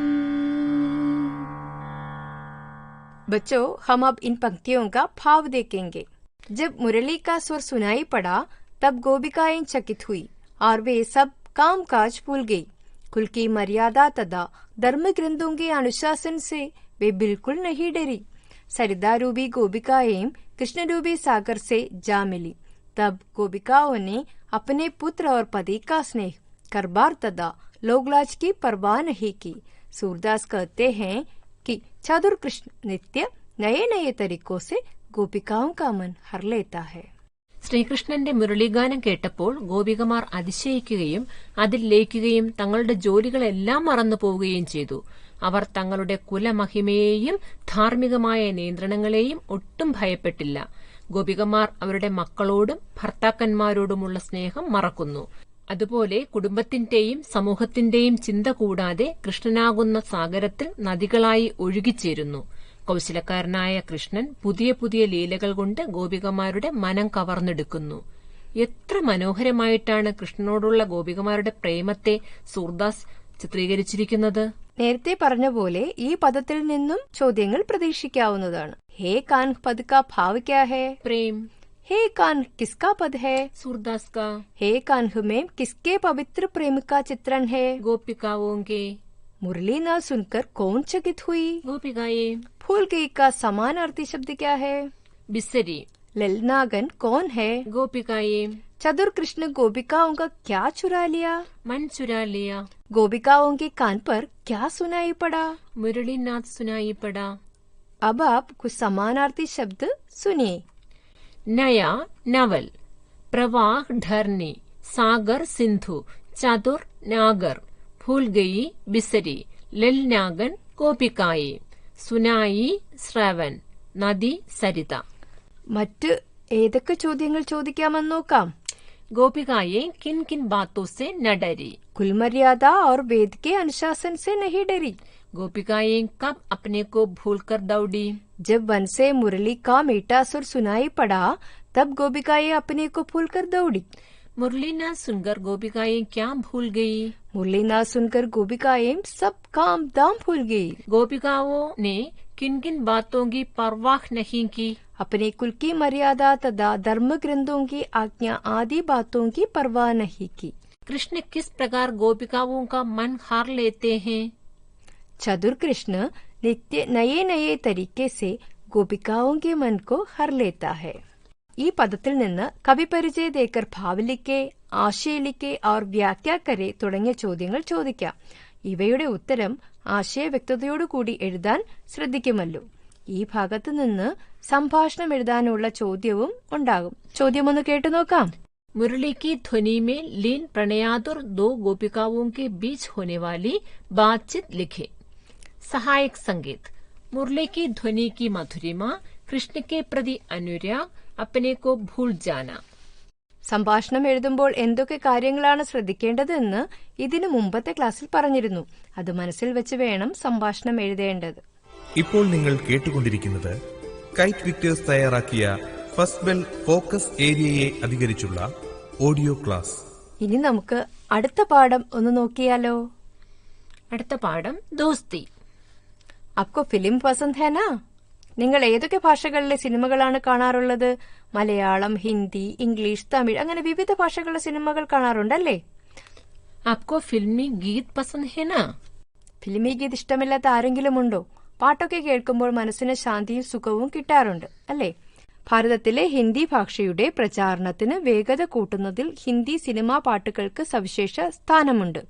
बच्चों, हम अब इन पंक्तियों का भाव देखेंगे. जब मुरली का स्वर सुनाई पड़ा, तब गोपिकाएं चकित हुई और वे सब काम काज भूल गई. कुल की मर्यादा तथा धर्म ग्रंथों के अनुशासन से वे बिल्कुल नहीं डरी. सरिता रूपी गोपिकाएं कृष्ण रूपी सागर से जा मिली. तब गोपिकाओं ने अपने पुत्र और पति का स्नेह, करबार तथा लोकलाज की परवाह नहीं की. सूरदास कहते हैं कि चतुर कृष्ण नित्य नए नए तरीकों से गोपिकाओं का मन हर लेता है. ശ്രീകൃഷ്ണന്റെ മുരളീഗാനം കേട്ടപ്പോൾ ഗോപികമാർ അതിശയിക്കുകയും അതിൽ ലയിക്കുകയും തങ്ങളുടെ ജോലികളെല്ലാം മറന്നു പോവുകയും ചെയ്തു. അവർ തങ്ങളുടെ കുലമഹിമയെയും ധാർമ്മികമായ നിയന്ത്രണങ്ങളെയും ഒട്ടും ഭയപ്പെട്ടില്ല. ഗോപികമാർ അവരുടെ മക്കളോടും ഭർത്താക്കന്മാരോടുമുള്ള സ്നേഹം മറക്കുന്നു. അതുപോലെ കുടുംബത്തിന്റെയും സമൂഹത്തിന്റെയും ചിന്ത കൂടാതെ കൃഷ്ണനാകുന്ന സാഗരത്തിൽ നദികളായി ഒഴുകിച്ചേരുന്നു. കൗശലക്കാരനായ കൃഷ്ണൻ പുതിയ പുതിയ ലീലകൾ കൊണ്ട് ഗോപികമാരുടെ മനം കവർന്നെടുക്കുന്നു. എത്ര മനോഹരമായിട്ടാണ് കൃഷ്ണനോടുള്ള ഗോപികമാരുടെ പ്രേമത്തെ സൂർദാസ് ചിത്രീകരിച്ചിരിക്കുന്നത്. നേരത്തെ പറഞ്ഞ പോലെ ഈ പദത്തിൽ നിന്നും ചോദ്യങ്ങൾ പ്രതീക്ഷിക്കാവുന്നതാണ്. ഹേ കാൻഹ് പദ് കാ ഭാവ് ക്യാ ഹേ? പ്രേം. हे कान्ह किसका पद है? सूरदास का. हे कान्ह में किसके पवित्र प्रेम का चित्रण है? गोपिकाओं के. मुरली ना सुनकर कौन चकित हुई? गोपिकाएं. फूल गई का समानार्थी शब्द क्या है? बिसरी. ललनागन कौन है? गोपिकाएं. चतुर कृष्ण गोपिकाओं का क्या चुरा लिया? मन चुरा लिया. गोपिकाओं के कान पर क्या सुनाई पड़ा? मुरली नाथ सुनाई पड़ा. अब आप कुछ समानार्थी शब्द सुनिए. नया नवल, प्रवाह ढरनी, सागर सिंधु, चातुर नागर, भूल गई बिसरी, ललनागन गोपिकाए, सुनाई श्रवण, नदी सरिता. മറ്റ് ഏതൊക്കെ ചോദ്യങ്ങൾ ചോദിക്കാമെന്ന് നോക്കാം. गोपिकाएं किन किन बातों से न डरी? कुल मर्यादा और वेद के अनुशासन से नहीं डरी. गोपिकाएं कब अपने को भूलकर दौड़ी? जब वन से मुरली का मीठा सुर सुनाई पड़ा तब गोपिकाएं अपने को भूलकर दौड़ी. मुरली न सुनकर गोपिकाएं क्या भूल गई? मुरली न सुनकर गोपिकाएं सब काम दाम भूल गई. गोपिकाओं ने किन किन बातों की परवाह नहीं की? अपने कुल की मर्यादा तथा धर्म ग्रंथों की आज्ञा आदि बातों की परवाह नहीं की. कृष्ण किस प्रकार गोपिकाओं का मन हार लेते हैं? चतुर कृष्ण नित्य नए नए तरीके से गोपिकाओं के मन को हर लेता है. ഈ പദത്തിൽ നിന്ന് കവി പരിചയ ദേക്കർ ഭാവലിക്കെ, ആശയലിക്കെ और വ്യാഖ്യാ കരെ തുടങ്ങിയ ചോദ്യങ്ങൾ ചോദിക്കാം. ഇവയുടെ ഉത്തരം ആശയ വ്യക്തതയോടുകൂടി എഴുതാൻ ശ്രദ്ധിക്കുമല്ലോ. ഈ ഭാഗത്ത് നിന്ന് സംഭാഷണം എഴുതാനുള്ള ചോദ്യവും ഉണ്ടാകും. ചോദ്യം ഒന്ന് കേട്ടു നോക്കാം. मुरली की ध्वनि में लीन प्रणयातुर दो गोपिकाओं के बीच होने वाली बातचीत लिखे. सहायक संगीत. मुरली की ध्वनि की मधुरिमा, कृष्ण के प्रति अनुराग, अपने को भूल जाना. സംഭാഷണം എഴുതുമ്പോൾ എന്തൊക്കെ കാര്യങ്ങളാണ് ശ്രദ്ധിക്കേണ്ടതെന്ന് ഇതിനു മുമ്പത്തെ ക്ലാസ്സിൽ പറഞ്ഞിരുന്നു. അത് മനസ്സിൽ വെച്ച് വേണം സംഭാഷണം എഴുതേണ്ടത്. ഇപ്പോൾ നിങ്ങൾ കേട്ടുകൊണ്ടിരിക്കുന്നത് കൈറ്റ് വിക്ടേഴ്സ് തയ്യാറാക്കിയ ഫസ്റ്റ് ബെൽ ഫോക്കസ് ഏരിയയെ അധികരിച്ചുള്ള ഓഡിയോ ക്ലാസ്. ഇനി നമുക്ക് അടുത്ത പാഠം ഒന്ന് നോക്കിയാലോ. അടുത്ത പാഠം ദോസ്തി. അപ്പോ ഫിലിം പസന്ദ് ഹേ നാ? നിങ്ങൾ ഏതൊക്കെ ഭാഷകളിലെ സിനിമകളാണ് കാണാറുള്ളത്? മലയാളം, ഹിന്ദി, ഇംഗ്ലീഷ്, തമിഴ് അങ്ങനെ വിവിധ ഭാഷകളിലെ സിനിമകൾ കാണാറുണ്ടല്ലേ? आपको फिल्मी गीत पसंद है ना? ഫിലിമി ഗീത് ഇഷ്ടമില്ലാത്ത ആരെങ്കിലും ഉണ്ടോ? പാട്ടൊക്കെ കേൾക്കുമ്പോൾ മനസ്സിന് ശാന്തിയും സുഖവും കിട്ടാറുണ്ട് അല്ലേ? ഭാരതത്തിലെ ഹിന്ദി ഭാഷയുടെ പ്രചാരണത്തിന് വേഗത കൂട്ടുന്നതിൽ ഹിന്ദി സിനിമാ പാട്ടുകൾക്ക് സവിശേഷ സ്ഥാനമുണ്ട്.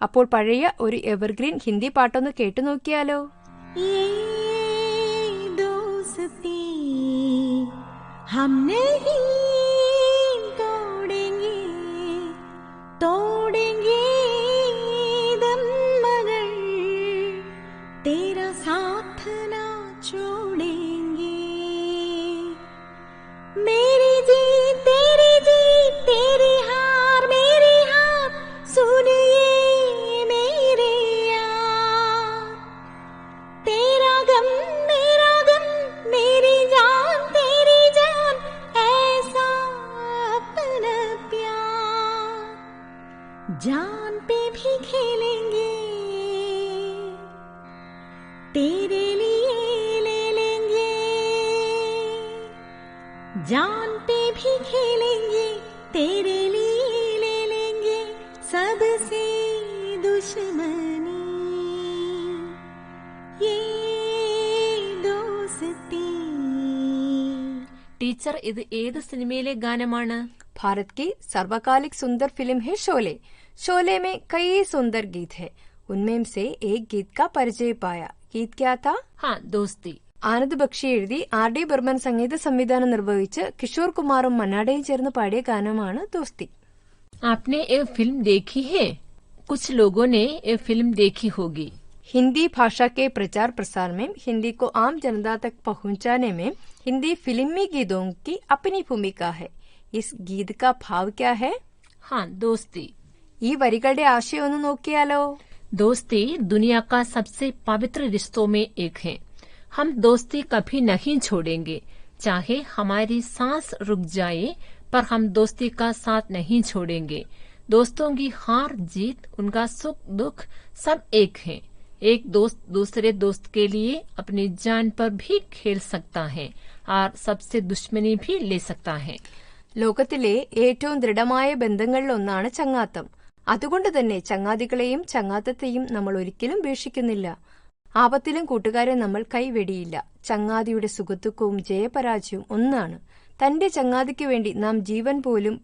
അപ്പോൾ പഴയ ഒരു എവർഗ്രീൻ ഹിന്ദി പാട്ടൊന്ന് കേട്ടു നോക്കിയാലോ. हम नहीं तोड़ेंगे तोड़ेंगे दम मगर तेरा साथ ना छोड़ेंगे. मेरी जीत तेरी हार मेरी हार सुनिए मेरे यार. तेरा गम मेरा गम मेरी जान तेरी जान ऐसा अपना प्यार. जान पे भी खेलेंगे तेरे लिए ले लेंगे. जान पे भी खेलेंगे तेरे लिए ले लेंगे. सबसे दुश्मनी ये दोस्ती. ടീച്ചർ, ഇത് ഏത് സിനിമയിലെ ഗാനമാണ്? भारत की सर्वकालिक सुंदर फिल्म है शोले. शोले में कई सुंदर गीत है. उनमें से एक गीत का परिचय पाया. गीत क्या था? हाँ, दोस्ती. ആനന്ദ് ബക്ഷി എഴുതി R.D. ബർമൻ സംഗീത സംവിധാനം നിർവഹിച്ച് കിഷോർ കുമാറും മന്നാടയും ചേർന്ന് പാടിയ ഗാനമാണ് ദോസ്തി. आपने ये फिल्म देखी है? कुछ लोगों ने ये फिल्म देखी होगी. हिंदी भाषा के प्रचार प्रसार में हिंदी को आम जनता तक पहुंचाने में हिंदी फिल्मी गीतों की अपनी भूमिका है. इस गीत का भाव क्या है? हाँ, दोस्ती. ഈ വരികളുടെ ആശയം ഒന്ന് നോക്കിയാലോ. दोस्ती दुनिया का सबसे पवित्र रिश्तों में एक है. हम दोस्ती कभी नहीं छोड़ेंगे, चाहे हमारी सांस रुक जाए, पर हम दोस्ती का साथ नहीं छोड़ेंगे। दोस्तों की हार जीत, उनका सुख दुख सब एक है। एक दोस्त दूसरे दोस्त के लिए अपनी जान पर भी खेल सकता है और सबसे दुश्मनी भी ले सकता है। ലോകത്തിലെ ഏറ്റവും ദൃഢമായ ബന്ധങ്ങളിലൊന്നാണ് ചങ്ങാത്തം. അതുകൊണ്ട് തന്നെ ചങ്ങാതികളെയും ചങ്ങാത്തത്തെയും നമ്മൾ ഒരിക്കലും ഉപേക്ഷിക്കുന്നില്ല. ആപത്തിലും കൂട്ടുകാരെ നമ്മൾ കൈവെടിയില്ല. ചങ്ങാതിയുടെ സുഖദുഃഖവും ജയപരാജയവും ഒന്നാണ്. തന്റെ ചങ്ങാതിക്ക് വേണ്ടി നാം ജീവൻ പോലും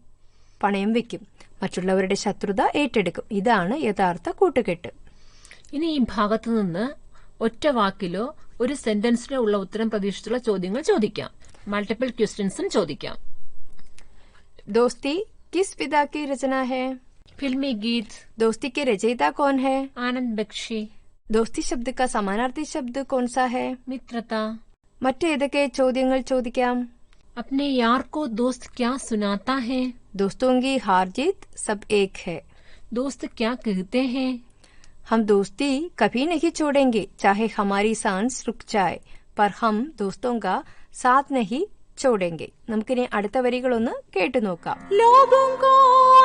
പണയം വെക്കും. മറ്റുള്ളവരുടെ ശത്രുത ഏറ്റെടുക്കും. ഇതാണ് യഥാർത്ഥ കൂട്ടുകെട്ട്. ഇനി ഈ ഭാഗത്തു നിന്ന് ഒറ്റ വാക്കിലോ ഒരു സെന്റൻസിലോ ഉള്ള ഉത്തരം പ്രതീക്ഷിച്ചുള്ള ചോദ്യങ്ങൾ ചോദിക്കാം. മൾട്ടിപ്പിൾ ക്വസ്റ്റ്യൻസും ചോദിക്കാം. दोस्ती किस विधा की रचना है? फिल्मी गीत. दोस्ती के रचयिता कौन है? आनंद बख्शी. दोस्ती शब्द का समानार्थी शब्द कौन सा है? मित्रता. മറ്റേതൊക്കെ ചോദ്യങ്ങൾ ചോദിക്കാം? अपने यार को दोस्त क्या सुनाता है? दोस्तों की हार जीत सब एक है. दोस्त क्या कहते हैं? हम दोस्ती कभी नहीं छोड़ेंगे चाहे हमारी सांस रुक जाए, पर हम दोस्तों का साथ नहीं छोड़ेंगे. നമുക്കിനി അടുത്ത വരികളൊന്ന് കേട്ടു നോക്കാം. लोगों को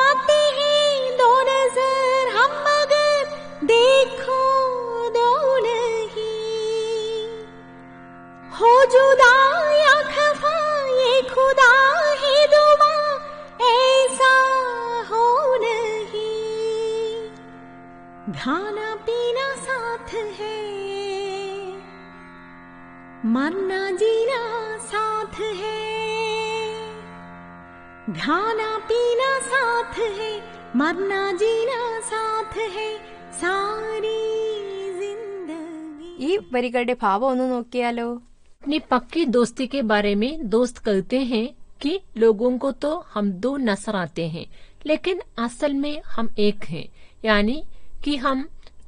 आते हैं दो नजर, हम मगर देखो दो नहीं. हो जुदा या खफा ये खुदा है दुआ, ऐसा हो नहीं. खाना पीना साथ है, मरना जीना साथ है. खाना पीना साथ है, मरना जीना साथ है, सारी जिंदगी. ഈ വരികളുടെ ഭാവം ഒന്ന് നോക്കിയാലോ. अपनी पक्की दोस्ती के बारे में दोस्त कहते हैं कि लोगों को तो हम दो नजर आते हैं, लेकिन असल में हम एक हैं, यानी कि हम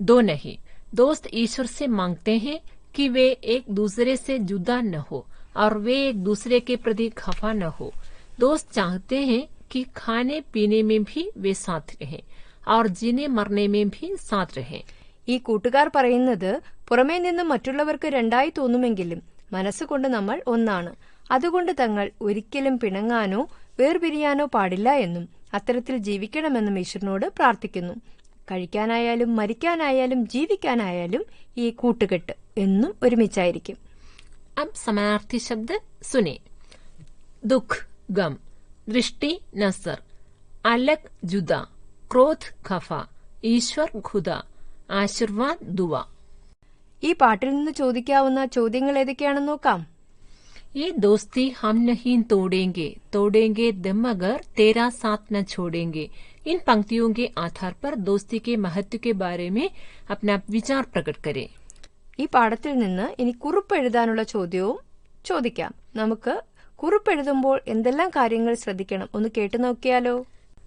दो नहीं. दोस्त ईश्वर से मांगते हैं कि वे एक दूसरे से जुदा न हो और वे एक दूसरे के प्रति खफा न हो. दोस्त चाहते हैं कि खाने पीने में भी वे साथ रहें और जीने मरने में भी साथ रहें. ഈ കൂട്ടുകാർ പറയുന്നത് പുറമേ നിന്നും മറ്റുള്ളവർക്ക് രണ്ടായി തോന്നുമെങ്കിലും മനസ്സുകൊണ്ട് നമ്മൾ ഒന്നാണ്. അതുകൊണ്ട് തങ്ങൾ ഒരിക്കലും പിണങ്ങാനോ വേർപിരിയാനോ പാടില്ല എന്നും അത്തരത്തിൽ ജീവിക്കണമെന്നും ഈശ്വരനോട് പ്രാർത്ഥിക്കുന്നു. കഴിക്കാനായാലും മരിക്കാനായാലും ജീവിക്കാനായാലും ഈ കൂട്ടുകെട്ട് എന്നും ഒരുമിച്ചായിരിക്കും. अब समानार्थी शब्द सुने. दुख गम, दृष्टि नजर, अलग जुदा, क्रोध खफा, ईश्वर खुदा, आशीर्वाद दुआ. ഈ പാട്ടിൽ നിന്ന് ചോദിക്കാവുന്ന ചോദ്യങ്ങൾ ഏതൊക്കെയാണെന്ന് നോക്കാം. ये दोस्ती हम नहीं तोड़ेंगे, तोड़ेंगे दम अगर तेरा साथ न छोड़ेंगे. इन पंक्तियों के आधार पर दोस्ती के महत्व के बारे में अपना विचार प्रकट करें. ഈ പാഠത്തിൽ നിന്ന് ഇനി കുറിപ്പ് എഴുതാനുള്ള ചോദ്യവും ചോദിക്കാം. നമുക്ക് കുറിപ്പ് എഴുതുമ്പോൾ എന്തെല്ലാം കാര്യങ്ങൾ ശ്രദ്ധിക്കണം ഒന്ന് കേട്ടു നോക്കിയാലോ.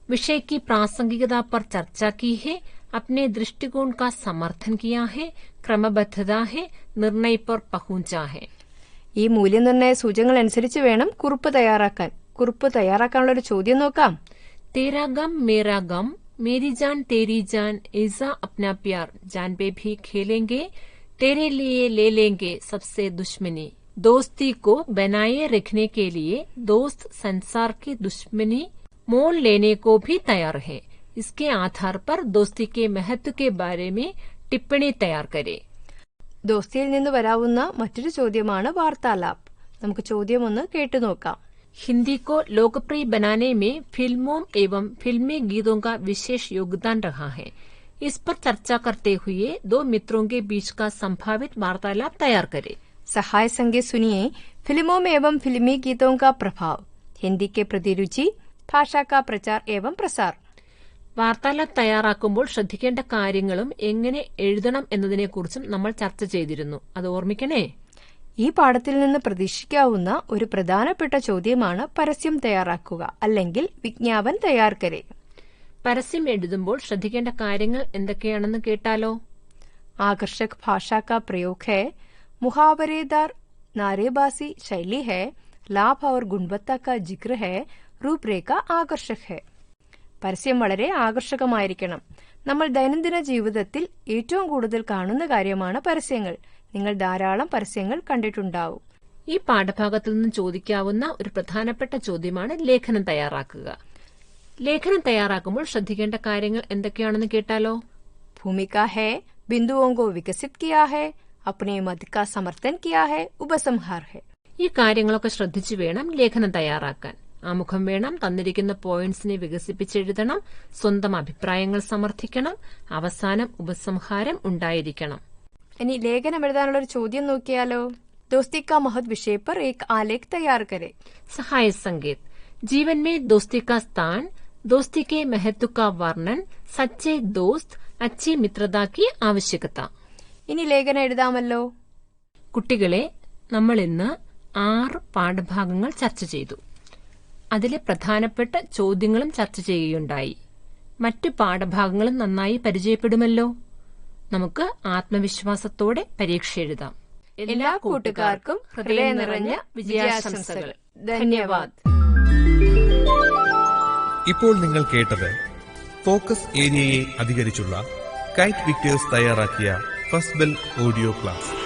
विषय की प्रासंगिकता पर चर्चा की है, अपने दृष्टिकोण का समर्थन किया है, क्रमबद्धता है, निर्णय पर पहुंचा है. ഈ മൂല്യനിർണ്ണയ സൂചകങ്ങൾ അനുസരിച്ച് വേണം കുറിപ്പ് തയ്യാറാക്കാൻ. കുറിപ്പ് തയ്യാറാക്കാനുള്ള ഒരു ചോദ്യം നോക്കാം. तेरा गम मेरा गम, मेरी जान तेरी जान, ऐसा अपना प्यार, जान पे भी खेलेंगे, तेरे लिए ले लेंगे सबसे दुश्मनी. दोस्ती को बनाए रखने के लिए दोस्त संसार की दुश्मनी मोल लेने को भी तैयार है. इसके आधार पर दोस्ती के महत्व के बारे में टिप्पणी तैयार करे. ദോസ്തിയിൽ നിന്ന് വരാവുന്ന മറ്റൊരു ചോദ്യമാണ് വാർത്താലാപ്. നമുക്ക് ചോദ്യം ഒന്ന് കേട്ടു നോക്കാം. हिंदी को लोकप्रिय बनाने में फिल्मों एवं फिल्मी गीतों का विशेष योगदान रहा है. इस पर चर्चा करते हुए दो मित्रों के बीच का संभावित वार्तालाप तैयार करें. सहाय संज्ञा सुनिए. फिल्मों में एवं फिल्मी गीतों का प्रभाव, हिंदी के प्रति रुचि, ഭാഷാ का प्रचार एवं प्रसार. വാർത്താലാപ് തയ്യാറാക്കുമ്പോൾ ശ്രദ്ധിക്കേണ്ട കാര്യങ്ങളും എങ്ങനെ എഴുതണം എന്നതിനെക്കുറിച്ചും നമ്മൾ ചർച്ച ചെയ്തിരുന്നു. അത് ഓർമ്മിക്കണേ. ഈ പാഠത്തിൽ നിന്ന് പ്രതീക്ഷിക്കാവുന്ന ഒരു പ്രധാനപ്പെട്ട ചോദ്യമാണ് പരസ്യം തയ്യാറാക്കുക അല്ലെങ്കിൽ വിജ്ഞാപൻ തയ്യാർ കരേ. പരസ്യം എഴുതുമ്പോൾ ശ്രദ്ധിക്കേണ്ട കാര്യങ്ങൾ എന്തൊക്കെയാണെന്ന് കേട്ടാലോ. आकर्षक भाषा का प्रयोग है, मुहावरेदार नारेबाजी शैली है, लाभ और गुणवत्ता का जिक्र है, रूपरेഖ ആകർഷക് है. പരസ്യം വളരെ ആകർഷകമായിരിക്കണം. നമ്മൾ ദൈനംദിന ജീവിതത്തിൽ ഏറ്റവും കൂടുതൽ കാണുന്ന കാര്യമാണ് പരസ്യങ്ങൾ. നിങ്ങൾ ധാരാളം പരസ്യങ്ങൾ കണ്ടിട്ടുണ്ടാവും. ഈ പാഠഭാഗത്തിൽ നിന്ന് ചോദിക്കാവുന്ന ഒരു പ്രധാനപ്പെട്ട ചോദ്യമാണ് ലേഖനം തയ്യാറാക്കുക. ലേഖനം തയ്യാറാക്കുമ്പോൾ ശ്രദ്ധിക്കേണ്ട കാര്യങ്ങൾ എന്തൊക്കെയാണെന്ന് കേട്ടാലോ. भूमिका है, बिंदुओं को विकसित किया है, अपने मत का समर्थन किया है, उपसंहार है. ഈ കാര്യങ്ങളൊക്കെ ശ്രദ്ധിച്ചു വേണം ലേഖനം തയ്യാറാക്കാൻ. ആമുഖം വേണം, തന്നിരിക്കുന്ന പോയിന്റ്സിനെ വികസിപ്പിച്ചെഴുതണം, സ്വന്തം അഭിപ്രായങ്ങൾ സമർത്ഥിക്കണം, അവസാനം ഉപസംഹാരം ഉണ്ടായിരിക്കണം. ഇനി ലേഖനം എഴുതാനുള്ള ഒരു ചോദ്യം നോക്കിയാലോ. दोस्ती का महत्व विषय पर एक आलेख तैयार करें. सहाय संकेत. जीवन में दोस्ती का स्थान, दोस्ती के महत्व का वर्णन, सच्चे दोस्त, अच्छी मित्रता की आवश्यकता. ഇനി ലേഖനം എഴുതാമല്ലോ. കുട്ടികളെ, നമ്മൾ ഇന്ന് 6 പാഠഭാഗങ്ങൾ ചർച്ച ചെയ്തു. അതിലെ പ്രധാനപ്പെട്ട ചോദ്യങ്ങളും ചർച്ച ചെയ്യുകയുണ്ടായി. മറ്റു പാഠഭാഗങ്ങളും നന്നായി പരിചയപ്പെടുമല്ലോ. നമുക്ക് ആത്മവിശ്വാസത്തോടെ പരീക്ഷ എഴുതാം. എല്ലാ കൂട്ടുകാർക്കും ഹൃദയം നിറഞ്ഞ വിജയാശംസകൾ. ധന്യവാദ്. ഇപ്പോൾ നിങ്ങൾ കേട്ടത് ഫോക്കസ് ഏരിയയെ അധികരിച്ചുള്ള കൈറ്റ് വിക്ടേഴ്സ് തയ്യാറാക്കിയ ഫസ്റ്റ് ബെൽ ഓഡിയോ ക്ലാസ്.